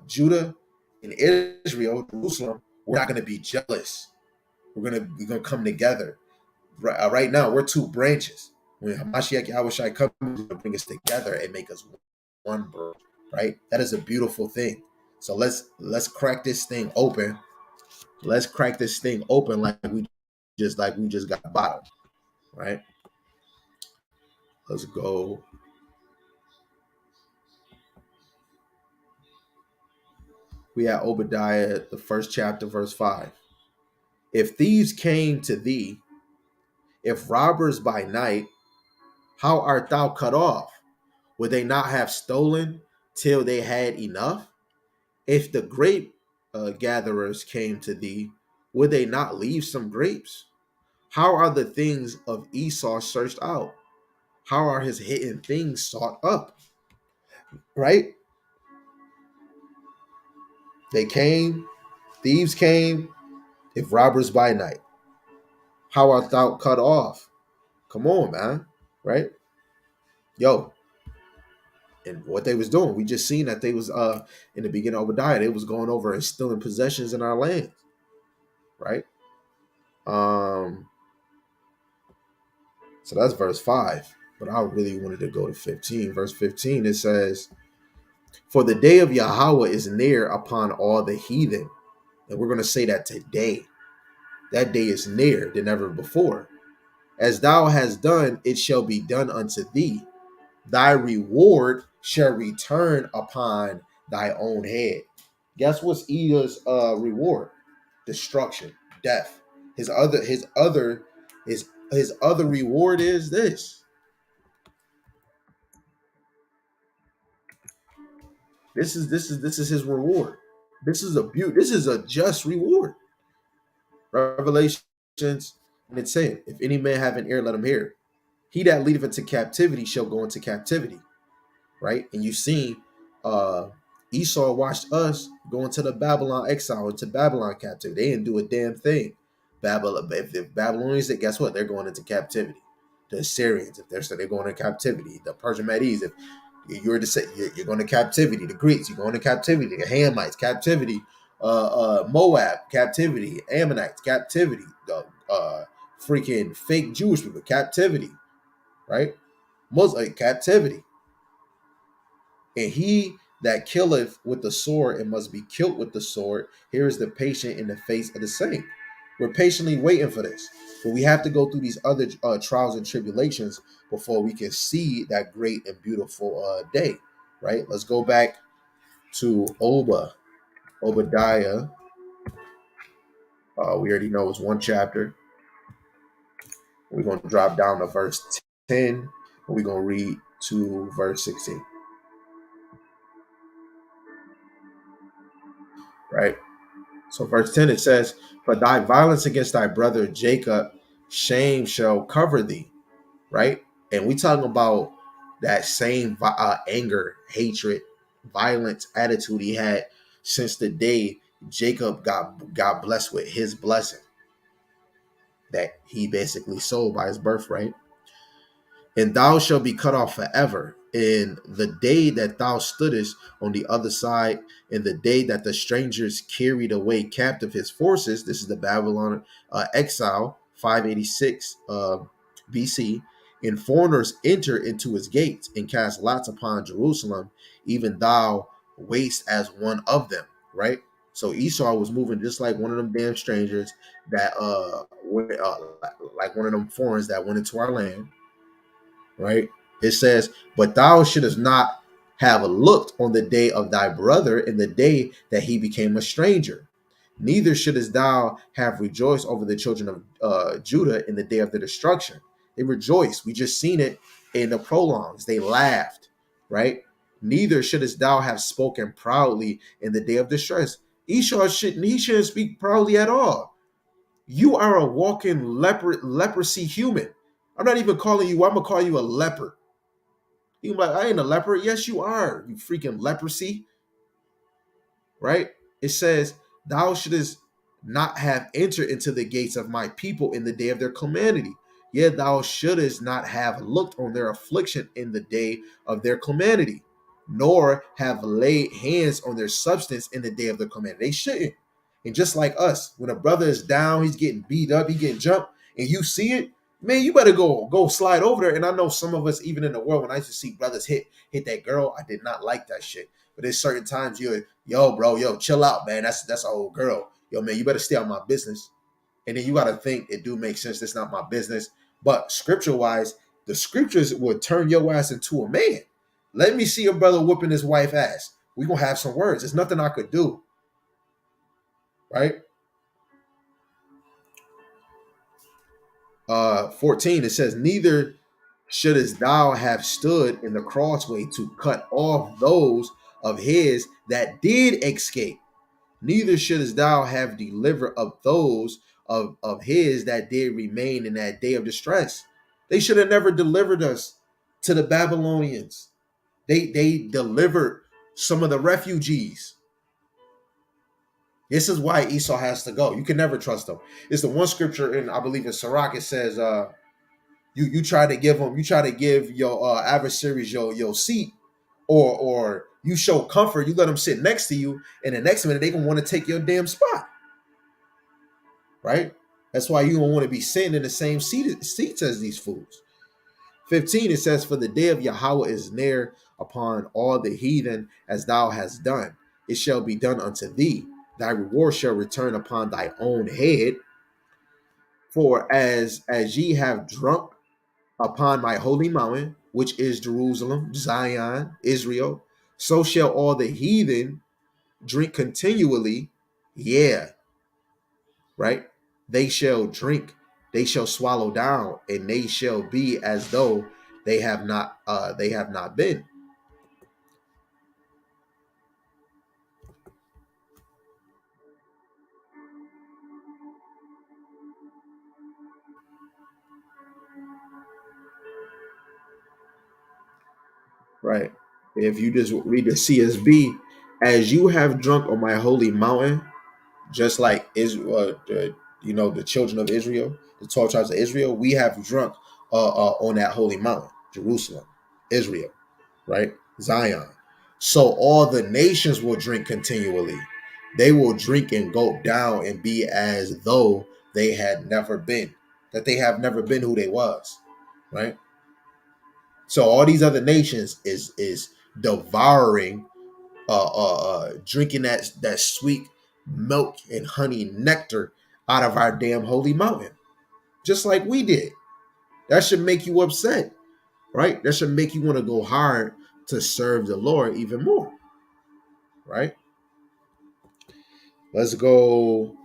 Judah and Israel, Jerusalem, we're not going to be jealous. We're gonna come together. Right now, we're two branches. When Hamashiach Yahushai comes to bring us together and make us one branch, right? That is a beautiful thing. So let's crack this thing open. Let's crack this thing open like we just got bottom, right? Let's go. We have Obadiah, the first chapter, verse 5. If thieves came to thee, if robbers by night, how art thou cut off? Would they not have stolen till they had enough? If the grape gatherers came to thee, would they not leave some grapes? How are the things of Esau searched out? How are his hidden things sought up? Right? They came, thieves came, if robbers by night. How art thou cut off? Come on, man. Right? Yo. And what they was doing, we just seen that they was in the beginning of Obadiah, they was going over and stealing possessions in our land. Right? So that's verse 5. but I really wanted to go to 15. Verse 15, it says, "For the day of Yahweh is near upon all the heathen." And we're going to say that today. That day is nearer than ever before. "As thou hast done, it shall be done unto thee. Thy reward shall return upon thy own head." Guess what's Edah's reward? Destruction, death. His other reward is this. This is his reward. This is a just reward. Revelations, and it's saying, "If any man have an ear, let him hear. He that leadeth into captivity shall go into captivity." Right? And you see, uh, Esau watched us go into the Babylon exile, into Babylon captivity. They didn't do a damn thing. If the Babylonians, guess what? They're going into captivity. The Assyrians, if they're going into captivity. The Persian Medes, if you're to say you're going to captivity. The Greeks, you're going to captivity. The Hamites, captivity. Moab, captivity. Ammonites, captivity. The freaking fake Jewish people, captivity. Right? Muslim captivity. "And he that killeth with the sword and must be killed with the sword, here is the patient in the face of the saint." We're patiently waiting for this, but we have to go through these other trials and tribulations before we can see that great and beautiful day, right? Let's go back to Obadiah. We already know it's one chapter. We're going to drop down to verse 10, and we're going to read to verse 16, right? So verse 10, it says, "For thy violence against thy brother Jacob, shame shall cover thee." Right? And we talking about that same anger, hatred, violence attitude he had since the day Jacob got blessed with his blessing that he basically sold by his birthright. "And thou shalt be cut off forever. In the day that thou stoodest on the other side, in the day that the strangers carried away captive his forces," this is the Babylon exile, 586 BC, "and foreigners enter into his gates and cast lots upon Jerusalem, even thou waste as one of them." Right? So Esau was moving just like one of them damn strangers that like one of them foreigners that went into our land. Right? It says, "But thou shouldest not have looked on the day of thy brother in the day that he became a stranger. Neither shouldest thou have rejoiced over the children of Judah in the day of their destruction." They rejoiced. We just seen it in the prologues. They laughed, right? "Neither shouldest thou have spoken proudly in the day of distress." Esau shouldn't speak proudly at all. You are a walking leprosy human. I'm not even calling you, I'm gonna call you a leper. You like, "I ain't a leper." Yes, you are, you freaking leprosy. Right? It says, "Thou shouldest not have entered into the gates of my people in the day of their calamity. Yet thou shouldest not have looked on their affliction in the day of their calamity, nor have laid hands on their substance in the day of their calamity." They shouldn't. And just like us, when a brother is down, he's getting beat up, he getting jumped, and you see it, man, you better go slide over there. And I know some of us, even in the world, when I used to see brothers hit that girl, I did not like that shit. But there's certain times yo, bro, chill out, man. That's an old girl. Yo, man, you better stay out my business. And then you got to think it do make sense. That's not my business. But scripture wise, the scriptures would turn your ass into a man. Let me see your brother whooping his wife ass. We're going to have some words. There's nothing I could do. Right? 14, it says, "Neither shouldest thou have stood in the crossway to cut off those of his that did escape. Neither shouldest thou have delivered up those of his that did remain in that day of distress." They should have never delivered us to the Babylonians. They delivered some of the refugees. This is why Esau has to go. You can never trust them. It's the one scripture in, I believe in Sirach, it says, you try to give your adversaries your seat, or you show comfort, you let them sit next to you, and the next minute they gonna want to take your damn spot. Right? That's why you don't want to be sitting in the same seats as these fools. 15, it says, "For the day of Yahweh is near upon all the heathen, as thou hast done. It shall be done unto thee. Thy reward shall return upon thy own head. For as ye have drunk upon my holy mountain, which is Jerusalem, Zion, Israel, so shall all the heathen drink continually. Yeah, right? They shall drink, they shall swallow down, and they shall be as though they have not been." Right. If you just read the CSB, "As you have drunk on my holy mountain," just like the children of Israel, the 12 tribes of Israel, we have drunk on that holy mountain, Jerusalem, Israel, right? Zion. So all the nations will drink continually. They will drink and go down and be as though they had never been, that they have never been who they was, right? So all these other nations is devouring, drinking that sweet milk and honey nectar out of our damn holy mountain, just like we did. That should make you upset, right? That should make you want to go hard to serve the Lord even more, right? Let's go.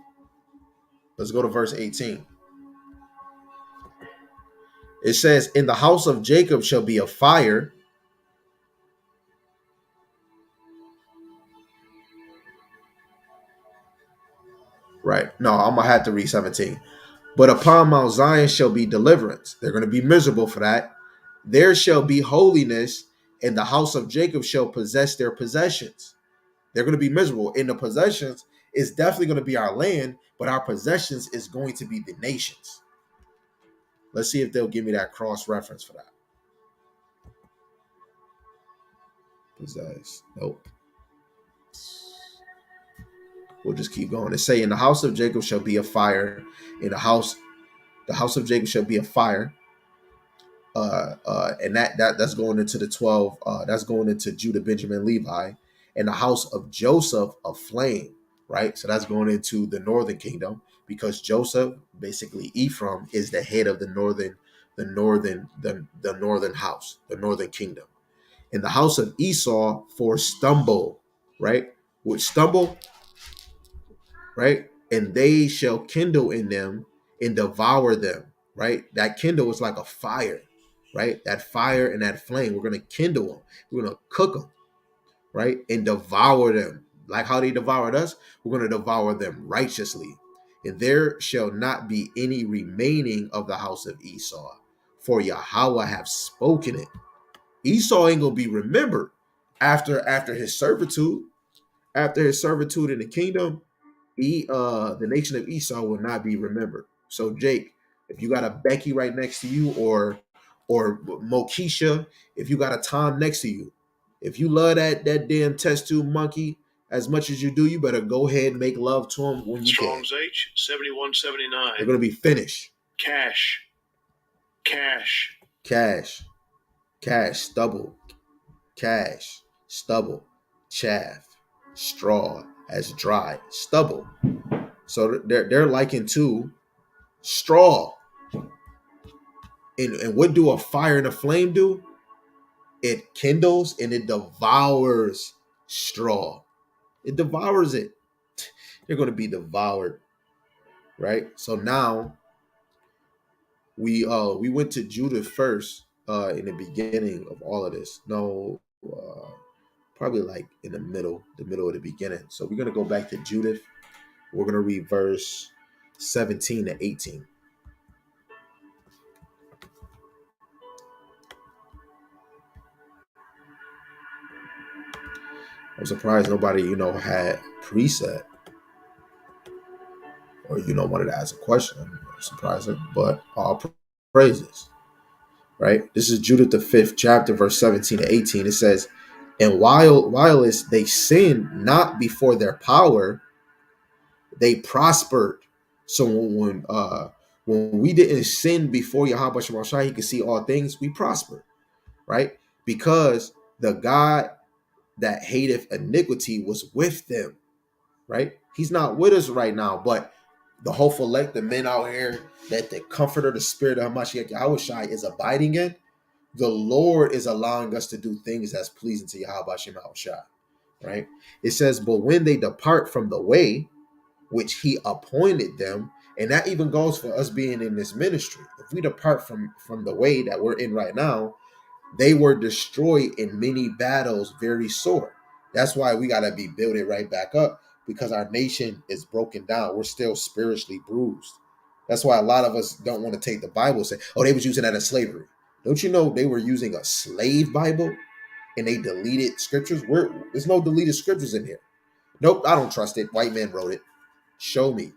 Let's go to verse 18. It says, "In the house of Jacob shall be a fire." Right. No, I'm gonna have to read 17. "But upon Mount Zion shall be deliverance." They're going to be miserable for that. "There shall be holiness, and the house of Jacob shall possess their possessions." They're going to be miserable. And the possessions is definitely going to be our land, but our possessions is going to be the nations. Let's see if they'll give me that cross reference for that. Possess. Nope. We'll just keep going. It say, "In the house of Jacob shall be a fire. In the house of Jacob shall be a fire." And that's going into the 12. That's going into Judah, Benjamin, Levi, and the house of Joseph a flame. Right, so that's going into the northern kingdom, because Joseph, basically Ephraim, is the head of the northern house, the northern kingdom. "In the house of Esau for stumble," right, with stumble, right, "and they shall kindle in them and devour them." Right, that kindle is like a fire, right? That fire and that flame, we're going to kindle them, we're going to cook them, right, and devour them. Like how they devoured us, we're going to devour them righteously. "And there shall not be any remaining of the house of Esau, for Yahweh have spoken it." Esau ain't going to be remembered after his servitude. After his servitude in the kingdom, the nation of Esau will not be remembered. So Jake, if you got a Becky right next to you, or Mokisha, if you got a Tom next to you, if you love that damn test tube monkey as much as you do, you better go ahead and make love to him when you Strong's can. H 7179. They're gonna be finished. Cash. Cash. Cash. Cash. Stubble. Cash. Stubble. Chaff. Straw as dry. Stubble. So they're likened to straw. And what do a fire and a flame do? It kindles and it devours straw. It devours it. They're going to be devoured, right? So now we went to Judah first in the beginning of all of this. No, probably like in the middle of the beginning. So we're going to go back to Judith. We're going to read verse 17 to 18. I'm surprised nobody, had preset or, wanted to ask a question. I'm surprised, but all praises, right? This is Judith the 5th chapter, verse 17 to 18. It says, "And whilst they sinned not before their power, they prospered." So When we didn't sin before Yahweh Shema Shai, he could see all things, we prospered, right? Because the God that hateth iniquity was with them, right? He's not with us right now, but the hopeful elect, the men out here that the comforter, the spirit of Hamashiach Yahweh Shai is abiding in, the Lord is allowing us to do things that's pleasing to Yahweh Shem Shai, right? It says, but when they depart from the way which he appointed them, and that even goes for us being in this ministry. If we depart from the way that we're in right now, they were destroyed in many battles very sore. That's why we got to be building right back up, because our nation is broken down. We're still spiritually bruised. That's why a lot of us don't want to take the Bible and say, oh, they was using that in slavery. Don't you know they were using a slave Bible and they deleted scriptures? There's no deleted scriptures in here. Nope, I don't trust it. White man wrote it. Show me.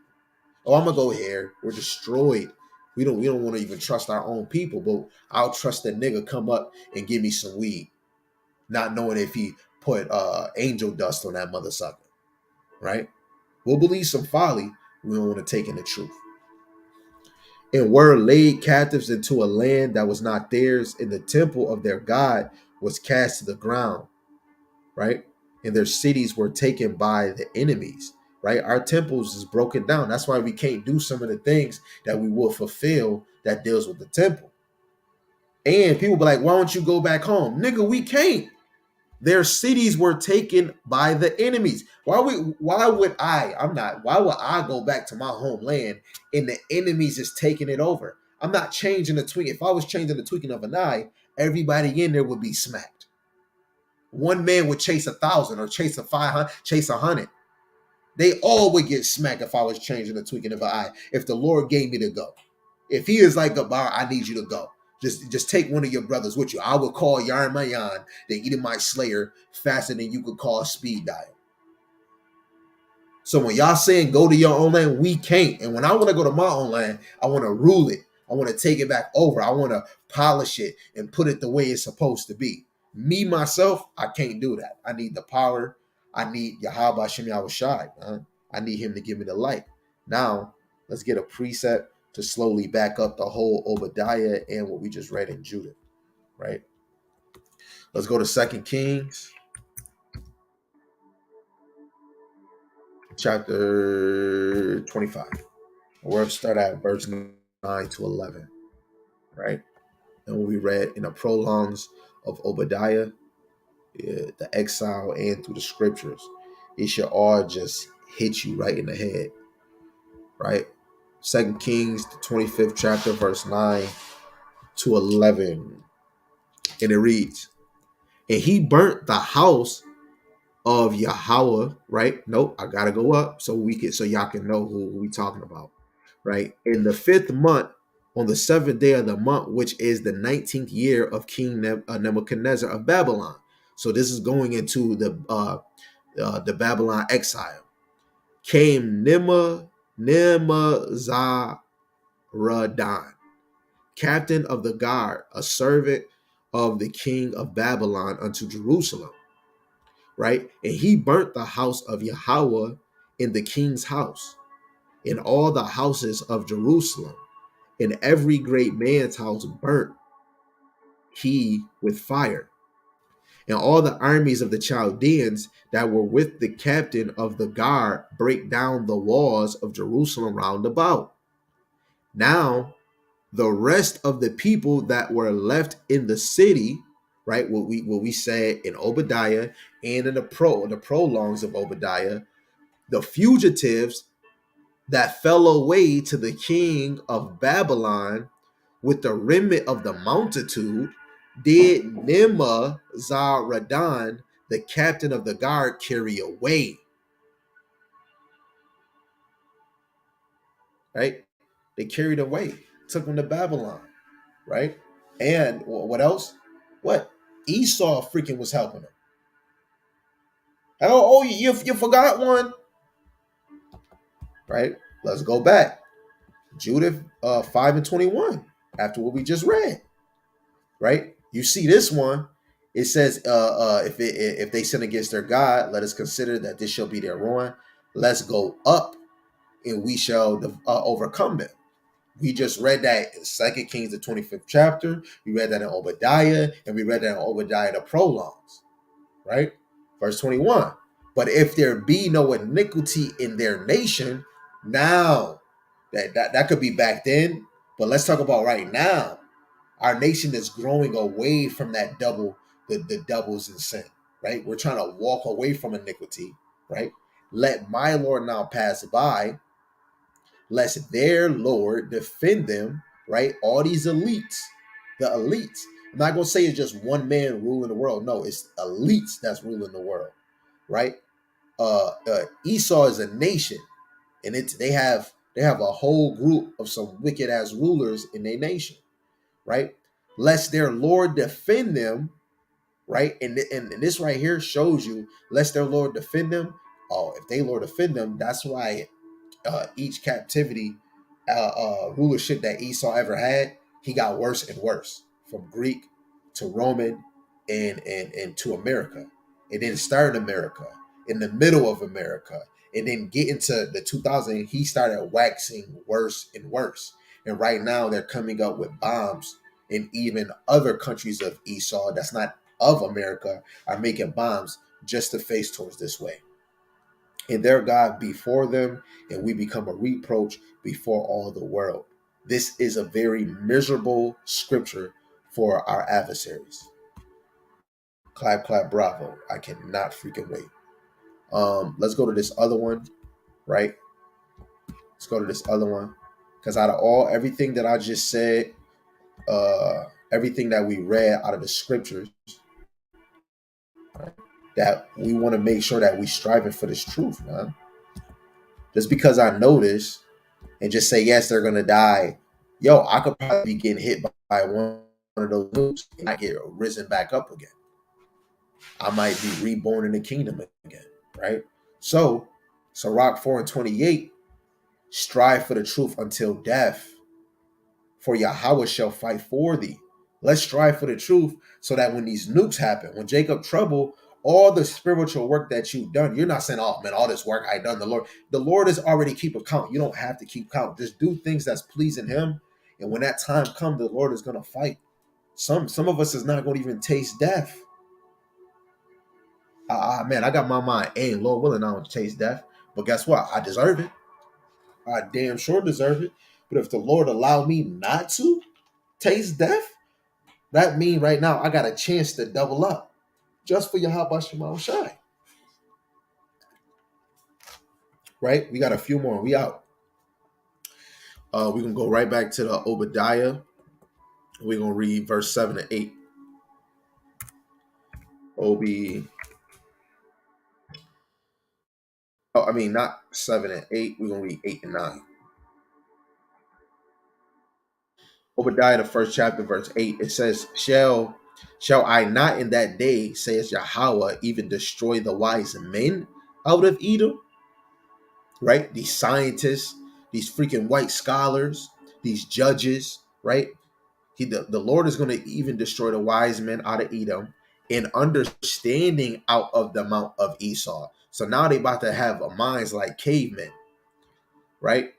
Oh, I'm gonna go here. We're destroyed. We don't want to even trust our own people, but I'll trust the nigga come up and give me some weed, not knowing if he put angel dust on that mother sucker, right? We'll believe some folly. We don't want to take in the truth. And were laid captives into a land that was not theirs, and the temple of their God was cast to the ground, right? And their cities were taken by the enemies, right? Our temples is broken down. That's why we can't do some of the things that we will fulfill that deals with the temple. And people be like, why don't you go back home? Nigga, we can't. Their cities were taken by the enemies. Why would I go back to my homeland and the enemies is taking it over? I'm not changing the tweak. If I was changing the tweaking of an eye, everybody in there would be smacked. One man would chase 1,000 or chase 500, chase 100. They all would get smacked if I was changing the tweaking of an eye. If the Lord gave me to go, if He is like a bar, I need you to go. Just take one of your brothers with you. I would call Yarmayan, the Edomite slayer, faster than you could call speed dial. So when y'all saying go to your own land, we can't. And when I want to go to my own land, I want to rule it. I want to take it back over. I want to polish it and put it the way it's supposed to be. Me, myself, I can't do that. I need the power. I need Yahweh Shem Yahweh Shai, man. I need him to give me the light. Now, let's get a preset to slowly back up the whole Obadiah and what we just read in Judah, right? Let's go to 2 Kings, chapter 25. We'll start at verse 9 to 11, right? And what we read in the prologues of Obadiah, the exile, and through the scriptures, it should all just hit you right in the head, right? 2 Kings, the 25th chapter, verse 9 to 11. And it reads, and he burnt the house of Yahweh, right? Nope, I gotta go up so y'all can know who we talking about, right? In the 5th month, on the 7th day of the month, which is the 19th year of King Nebuchadnezzar of Babylon. So this is going into the Babylon exile. Came Nimazaradan, captain of the guard, a servant of the king of Babylon, unto Jerusalem, right? And he burnt the house of Yahweh in the king's house, in all the houses of Jerusalem, in every great man's house burnt he with fire. And all the armies of the Chaldeans that were with the captain of the guard break down the walls of Jerusalem round about. Now, the rest of the people that were left in the city, right? What we said in Obadiah and in the prologues of Obadiah, the fugitives that fell away to the king of Babylon with the remnant of the multitude, did Nimazaradan, the captain of the guard, carry away. Right? They carried away, took them to Babylon. Right? And what else? What? Esau freaking was helping them. Oh, you forgot one. Right? Let's go back. Judah 5 and 21, after what we just read. Right? You see this one. It says, if they sin against their God, let us consider that this shall be their ruin. Let's go up, and we shall overcome them. We just read that in 2 Kings, the 25th chapter. We read that in Obadiah, and we read that in Obadiah, the prologues, right? Verse 21. But if there be no iniquity in their nation, now that could be back then, but let's talk about right now. Our nation is growing away from that the doubles in sin, right? We're trying to walk away from iniquity, right? Let my Lord now pass by, lest their Lord defend them, right? All these elites, the elites. I'm not gonna say it's just one man ruling the world. No, it's elites that's ruling the world, right? Esau is a nation, and they have a whole group of some wicked ass rulers in their nation, right? Lest their Lord defend them, right? And this right here shows you, lest their Lord defend them. Oh, if they Lord defend them, that's why each captivity rulership that Esau ever had, he got worse and worse, from Greek to Roman and to America. And then start in America, in the middle of America, and then get into the 2000, he started waxing worse and worse. And right now they're coming up with bombs, and even other countries of Esau that's not of America are making bombs just to face towards this way. And their God before them, and we become a reproach before all the world. This is a very miserable scripture for our adversaries. Clap, clap, bravo. I cannot freaking wait. Let's go to this other one, right? Let's go to this other one. Because out of everything that I just said, everything that we read out of the scriptures, right, that we want to make sure that we striving for this truth, man. Just because I know this and just say, yes, they're going to die. Yo, I could probably be getting hit by one of those nukes and I get risen back up again. I might be reborn in the kingdom again, right? So, Sirach 4:28, strive for the truth until death, for Yahweh shall fight for thee. Let's strive for the truth so that when these nukes happen, when Jacob trouble, all the spiritual work that you've done, you're not saying, oh man, all this work I done, the Lord is already keep account. You don't have to keep count. Just do things that's pleasing him. And when that time comes, the Lord is going to fight. Some of us is not going to even taste death. Man, I got my mind, hey, Lord willing, I don't taste death. But guess what? I deserve it. I damn sure deserve it. But if the Lord allowed me not to taste death, that means right now I got a chance to double up just for Yahweh Shema Shai. Right? We got a few more. We out. We're going to go right back to the Obadiah. We're going to read verse 7 and 8. Not 7 and 8. We're going to read 8 and 9. Obadiah, the first chapter, verse 8. It says, Shall I not in that day, says Yahweh, even destroy the wise men out of Edom? Right? These scientists, these freaking white scholars, these judges, right? The Lord is going to even destroy the wise men out of Edom and understanding out of the mount of Esau. So now they about to have minds like cavemen, right?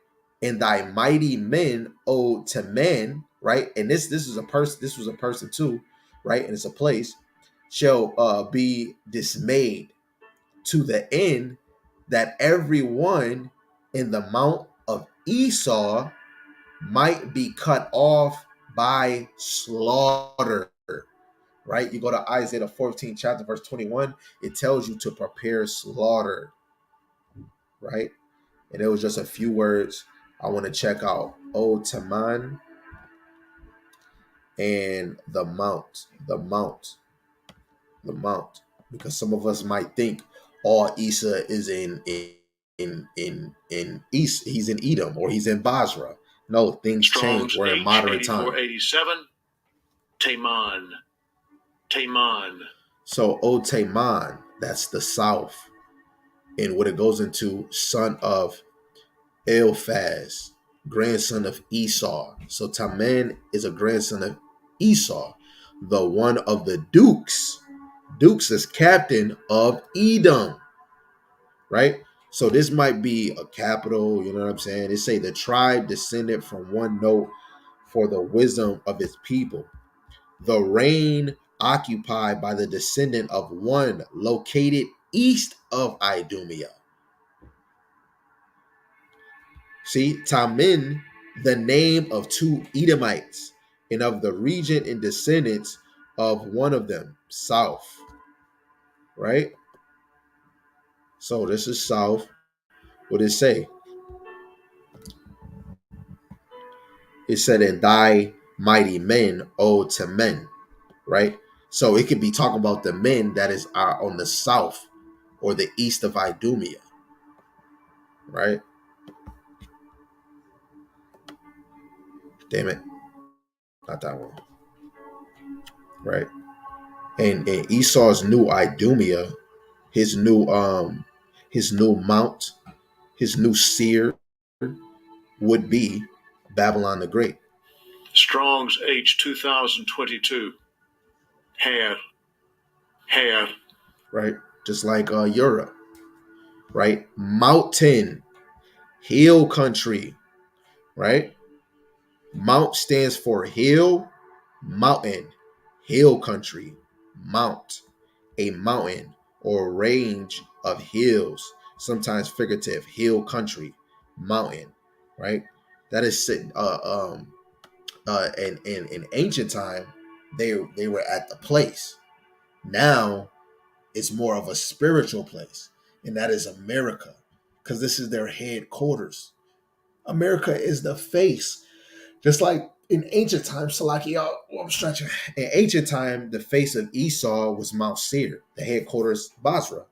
And thy mighty men owed to men, right? And this is a person. This was a person too, right? And it's a place shall be dismayed to the end that everyone in the mount of Esau might be cut off by slaughter. Right? You go to Isaiah 14 chapter verse 21, it tells you to prepare slaughter. Right? And it was just a few words I want to check out. O Taman and the mount. Because some of us might think all Isa is in East, he's in Edom or he's in Basra. No, things change. We're in modern time. 8487. Taman. So O Taman, that's the south. And what it goes into, son of Eliphaz, grandson of Esau. So Taman is a grandson of Esau, the one of the dukes. Dukes is captain of Edom, right? So this might be a capital, you know what I'm saying? They say the tribe descended from one note for the wisdom of its people. The reign occupied by the descendant of one located east of Idumea. See, Tamin, the name of two Edomites, and of the region and descendants of one of them, south. Right? So this is south. What did it say? It said, "And thy mighty men owe to men." Right? So it could be talking about the men that is on the south or the east of Idumea. Right? Damn it. Not that one. Right? And Esau's new Idumea, his new mount, his new seer would be Babylon the Great. Strong's H 2022. Hair. Right? Just like Europe. Right? Mountain, hill country. Right? Mount stands for hill, mountain, hill country, mount, a mountain or range of hills, sometimes figurative, hill country, mountain, right? That is in ancient time, they were at the place. Now it's more of a spiritual place, and that is America, because this is their headquarters. America is the face. Just like in ancient times, Salakia, I'm stretching. In ancient time, the face of Esau was Mount Seir, the headquarters Basra,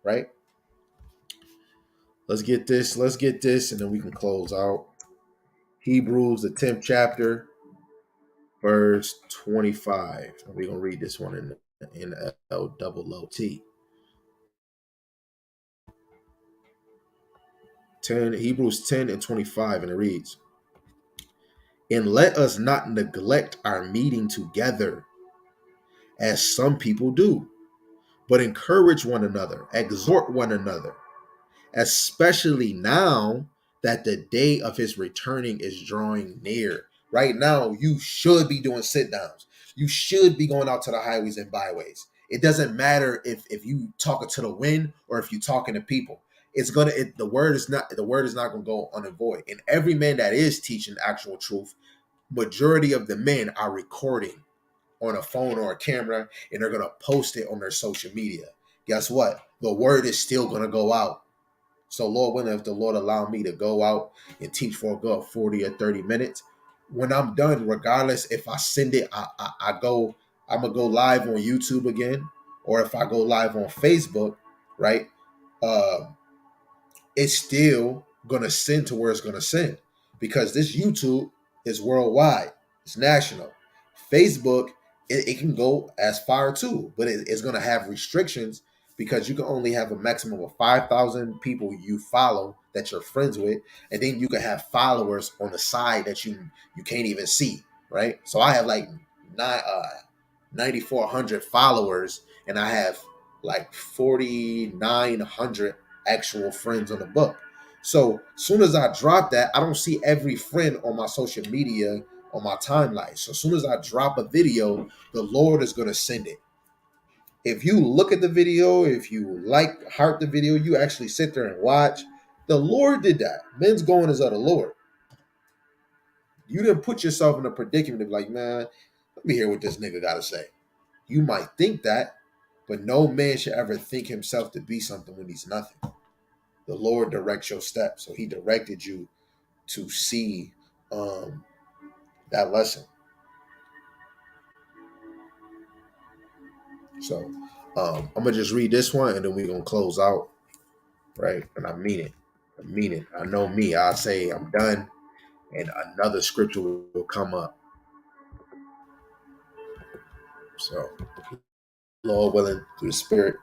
right? Let's get this, and then we can close out. Hebrews, the 10th chapter, verse 25. And we're gonna read this one in LOOT. 10, Hebrews 10 and 25, and it reads, "And let us not neglect our meeting together, as some people do, but encourage one another, exhort one another, especially now that the day of his returning is drawing near." Right now, you should be doing sit downs. You should be going out to the highways and byways. It doesn't matter if you talking to the wind or if you talking to people. The word is not gonna go unavoided. And every man that is teaching actual truth, majority of the men are recording on a phone or a camera, and they're gonna post it on their social media. Guess what? The word is still gonna go out. So Lord willing, if the Lord allow me to go out and teach for a good 40 or 30 minutes, when I'm done, regardless if I send it, I'm gonna go live on YouTube again, or if I go live on Facebook, right? Uh, it's still gonna send to where it's gonna send, because this YouTube is worldwide, it's national. Facebook, it can go as far too, but it's gonna have restrictions, because you can only have a maximum of 5,000 people you follow that you're friends with, and then you can have followers on the side that you can't even see, right? So I have like 9,400 followers, and I have like 4,900 actual friends on the book. So soon as I drop that, I don't see every friend on my social media on my timeline. So as soon as I drop a video, the Lord is going to send it. If you look at the video, if you heart the video, you actually sit there and watch, the Lord did that. Men's going is of the Lord. You didn't put yourself in a predicament of like, man, let me hear what this nigga got to say. You might think that, but no man should ever think himself to be something when he's nothing. The Lord directs your steps. So he directed you to see that lesson. So I'm going to just read this one, and then we're going to close out, right? And I mean it. I know me. I'll say I'm done, and another scripture will come up. So, Lord willing, through the Spirit,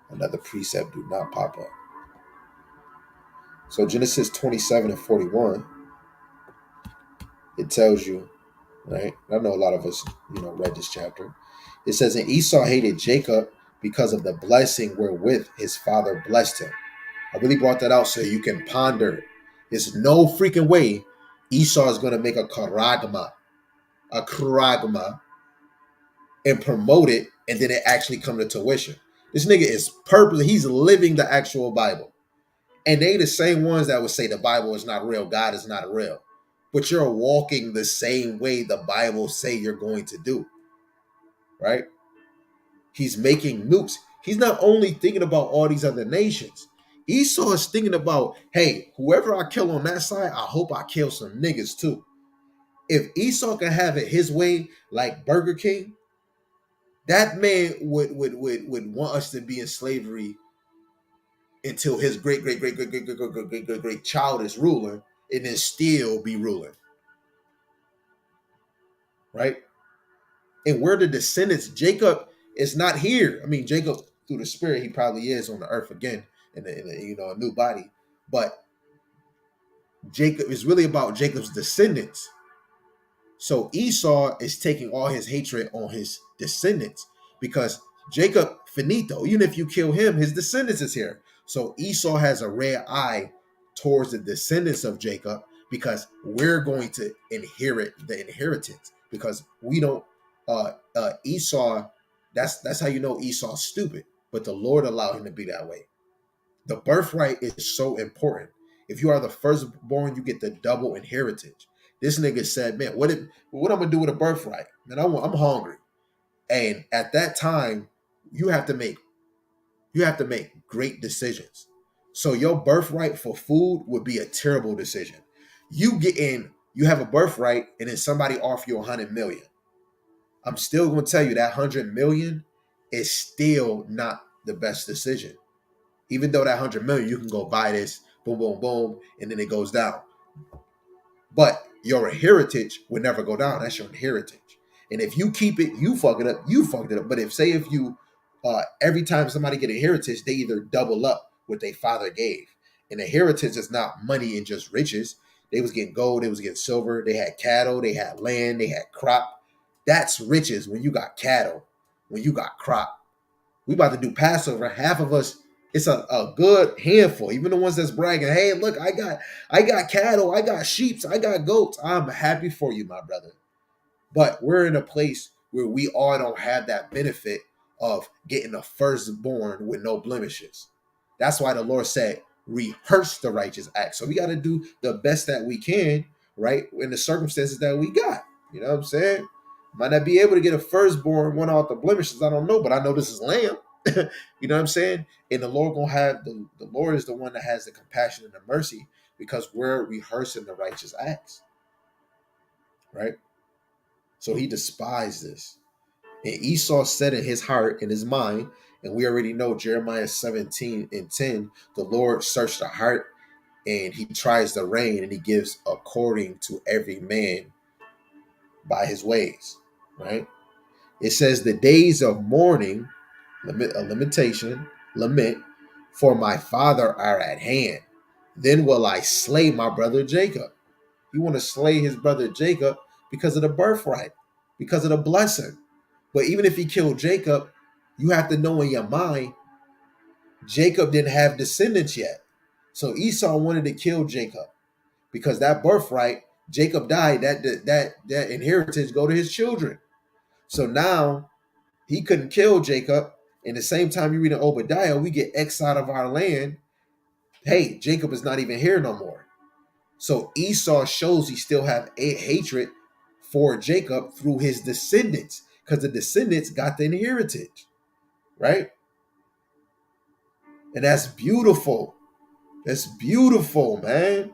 another precept do not pop up. So Genesis 27 and 41, it tells you, right? I know a lot of us, read this chapter. It says, "And Esau hated Jacob because of the blessing wherewith his father blessed him." I really brought that out so you can ponder it. There's no freaking way Esau is going to make a charagma, and promote it, and then it actually come to tuition. This nigga is purposely, he's living the actual Bible. And they the same ones that would say the Bible is not real, God is not real. But you're walking the same way the Bible say you're going to do, right? He's making nukes. He's not only thinking about all these other nations. Esau is thinking about, hey, whoever I kill on that side, I hope I kill some niggas too. If Esau can have it his way, like Burger King, that man would want us to be in slavery until his great child is ruling, and then still be ruling, right? And we're the descendants. Jacob is not here. I mean, Jacob through the spirit, he probably is on the earth again in a new body. But Jacob is really about Jacob's descendants. So Esau is taking all his hatred on his descendants because Jacob finito. Even if you kill him, his descendants is here. So Esau has a red eye towards the descendants of Jacob because we're going to inherit the inheritance because we don't. Esau. That's how you know Esau's stupid. But the Lord allowed him to be that way. The birthright is so important. If you are the firstborn, you get the double inheritance. This nigga said, "Man, what I'm gonna do with a birthright? Man, I'm hungry." And at that time, you have to make great decisions. So your birthright for food would be a terrible decision. You have a birthright, and then somebody offer you 100 million. I'm still gonna tell you that 100 million is still not the best decision. Even though that 100 million, you can go buy this, boom, boom, boom, and then it goes down. But your heritage would never go down. That's your heritage. And if you keep it, you fuck it up. You fucked it up. But if you, every time somebody get a heritage, they either double up what their father gave. And the heritage is not money and just riches. They was getting gold. They was getting silver. They had cattle. They had land. They had crop. That's riches when you got cattle, when you got crop. We about to do Passover. Half of us, it's a good handful. Even the ones that's bragging, hey, look, I got cattle, I got sheep, I got goats. I'm happy for you, my brother. But we're in a place where we all don't have that benefit of getting a firstborn with no blemishes. That's why the Lord said, rehearse the righteous act. So we got to do the best that we can, right? In the circumstances that we got. You know what I'm saying? Might not be able to get a firstborn one out the blemishes. I don't know, but I know this is lamb. You know what I'm saying? And the Lord gonna have the Lord is the one that has the compassion and the mercy because we're rehearsing the righteous acts, right? So he despised this. And Esau said in his heart, in his mind, and we already know Jeremiah 17:10, the Lord searched the heart and he tries the rein and he gives according to every man by his ways, right? It says the days of mourning, lament, for my father are at hand. Then will I slay my brother Jacob. You want to slay his brother Jacob because of the birthright, because of the blessing. But even if he killed Jacob, you have to know in your mind, Jacob didn't have descendants yet. So Esau wanted to kill Jacob because that birthright, Jacob died, that inheritance go to his children. So now he couldn't kill Jacob. And the same time you read in Obadiah, we get exiled of our land. Hey, Jacob is not even here no more. So Esau shows he still have a hatred for Jacob through his descendants because the descendants got the inheritance, right? And that's beautiful. That's beautiful, man.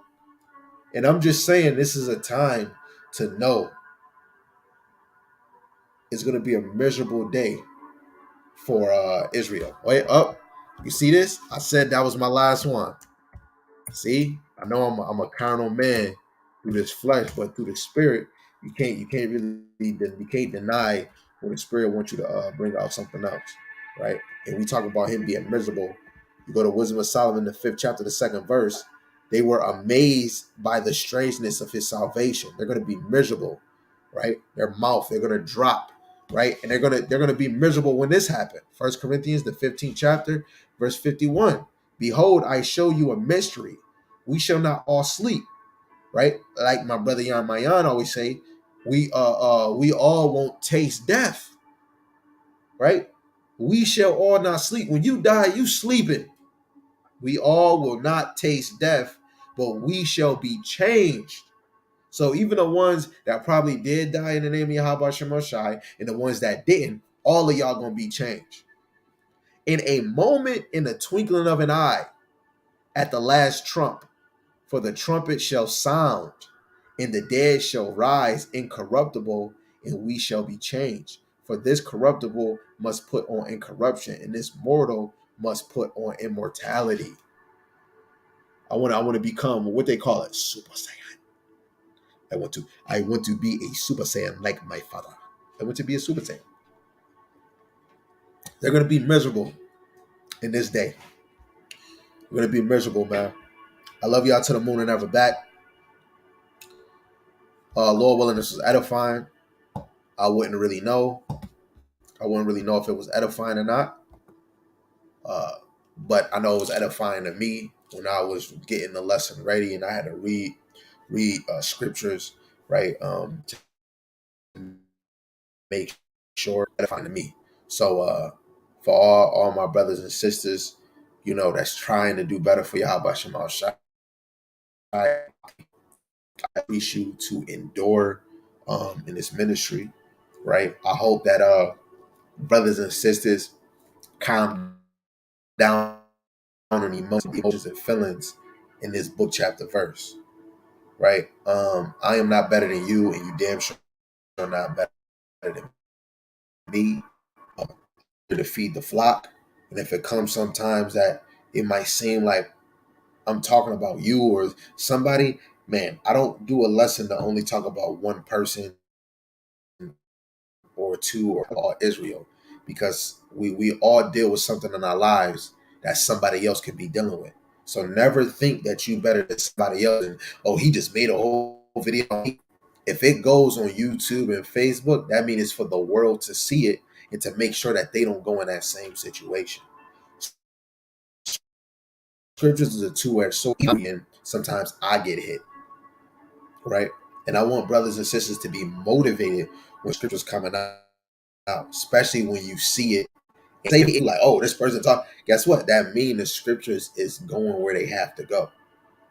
And I'm just saying this is a time to know it's going to be a miserable day for Israel. Wait up. You see this? I said that was my last one. See, I know I'm a carnal man through this flesh, but through the spirit, you can't deny when the spirit wants you to bring out something else, right? And we talk about him being miserable. You go to Wisdom of Solomon, the 5th chapter, the 2nd verse. They were amazed by the strangeness of his salvation. They're going to be miserable, right? Their mouth, they're going to drop, right? And they're going to be miserable when this happened. 1 Corinthians, the 15th chapter, verse 51. Behold, I show you a mystery. We shall not all sleep, right? Like my brother Yan Mayan always say, we all won't taste death, right? We shall all not sleep. When you die, you sleeping. We all will not taste death, but we shall be changed. So even the ones that probably did die in the name of Yahweh Shemashai and the ones that didn't, all of y'all gonna be changed. In a moment, in the twinkling of an eye, at the last trump, for the trumpet shall sound, and the dead shall rise incorruptible, and we shall be changed. For this corruptible must put on incorruption, and this mortal must put on immortality. I want to become what they call it, Super Saiyan. I want to be a Super Saiyan like my father. I want to be a Super Saiyan. They're gonna be miserable in this day. We're gonna be miserable, man. I love y'all to the moon and never back. Lord willing, this was edifying. I wouldn't really know. I wouldn't really know if it was edifying or not. Uh, but I know it was edifying to me when I was getting the lesson ready and I had to read scriptures, right, to make sure edifying to me. So for all my brothers and sisters, that's trying to do better for Yahweh Shema Shai, I appreciate you to endure in this ministry, right? I hope that brothers and sisters calm down on emotions and feelings in this book chapter verse, right? I am not better than you, and you damn sure are not better than me. To feed the flock, and if it comes sometimes that it might seem like I'm talking about you or somebody, man, I don't do a lesson to only talk about one person or two or all Israel, because we all deal with something in our lives that somebody else could be dealing with. So never think that you better than somebody else and oh, he just made a whole video. If it goes on YouTube and Facebook, that means it's for the world to see it and to make sure that they don't go in that same situation. Scriptures is a two-edged sword, and sometimes I get hit, right? And I want brothers and sisters to be motivated when scriptures coming out, especially when you see it. And say like, oh, this person talk. Guess what? That means the scriptures is going where they have to go,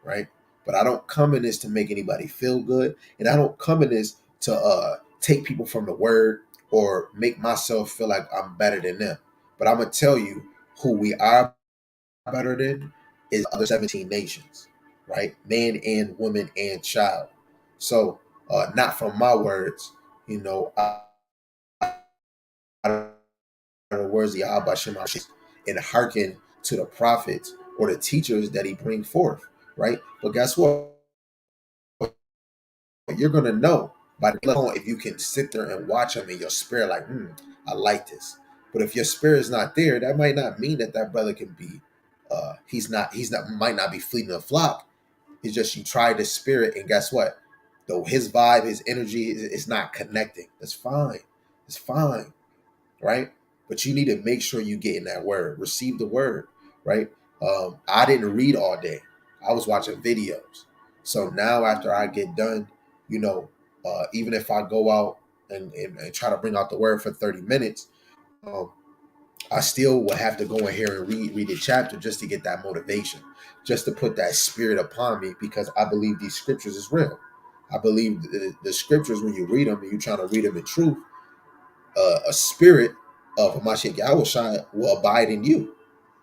right? But I don't come in this to make anybody feel good, and I don't come in this to take people from the word or make myself feel like I'm better than them. But I'm gonna tell you who we are better than is other 17 nations, right? Man and woman and child. So, not from my words, the words of Yahweh Shema and hearken to the prophets or the teachers that he bring forth, right? But guess what? You're gonna know by the if you can sit there and watch them in your spirit, like, I like this. But if your spirit is not there, that might not mean that brother can be. He's not might not be fleeing the flock. It's just you try the spirit, and guess what? Though his vibe, his energy is not connecting. That's fine. It's fine, right? But you need to make sure you get in that word, receive the word, right? I didn't read all day. I was watching videos. So now after I get done, even if I go out and try to bring out the word for 30 minutes, um, I still will have to go in here and read the chapter just to get that motivation, just to put that spirit upon me, because I believe these scriptures is real. I believe the scriptures, when you read them and you're trying to read them in truth, a spirit of Hamashiach Yahushua will abide in you,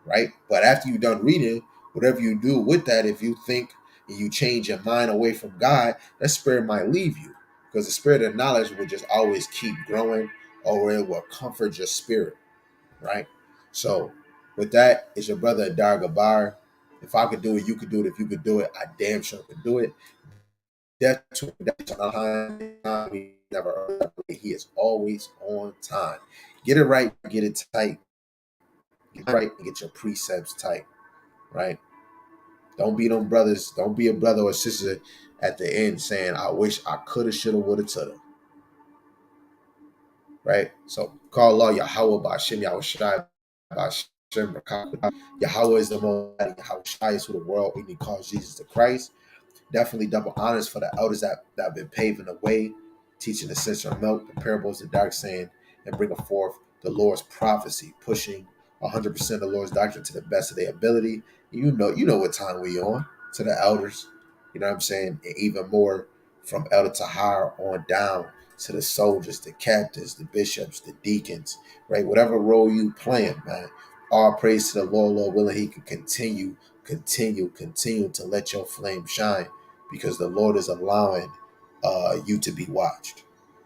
right? But after you're done reading, whatever you do with that, if you think and you change your mind away from God, that spirit might leave you, because the spirit of knowledge will just always keep growing, or it will comfort your spirit, right? So with that, it's your brother Adar Gabar. If I could do it, you could do it. If you could do it, I damn sure could do it. Death to time. We never early. He is always on time. Get it right, get it tight. Get it right and get your precepts tight, right? Don't be them brothers. Don't be a brother or sister at the end saying, I wish I coulda, shoulda, woulda, coulda. Right? So call Allah Yahweh by Shem Yahweh Shai by Yahweh is the most high. Yahweh Shai is who the world and he calls Jesus the Christ. Definitely double honors for the elders that have been paving the way, teaching the essential milk, the parables, the dark saying, and bringing forth the Lord's prophecy, pushing 100% of the Lord's doctrine to the best of their ability. You know what time we on. To the elders, you know what I'm saying, and even more from elder to higher on down to the soldiers, the captains, the bishops, the deacons, right? Whatever role you playing, man. All praise to the Lord, Lord willing, He can continue to let your flame shine because the Lord is allowing you to be watched,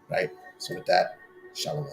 right? So with that, shalom.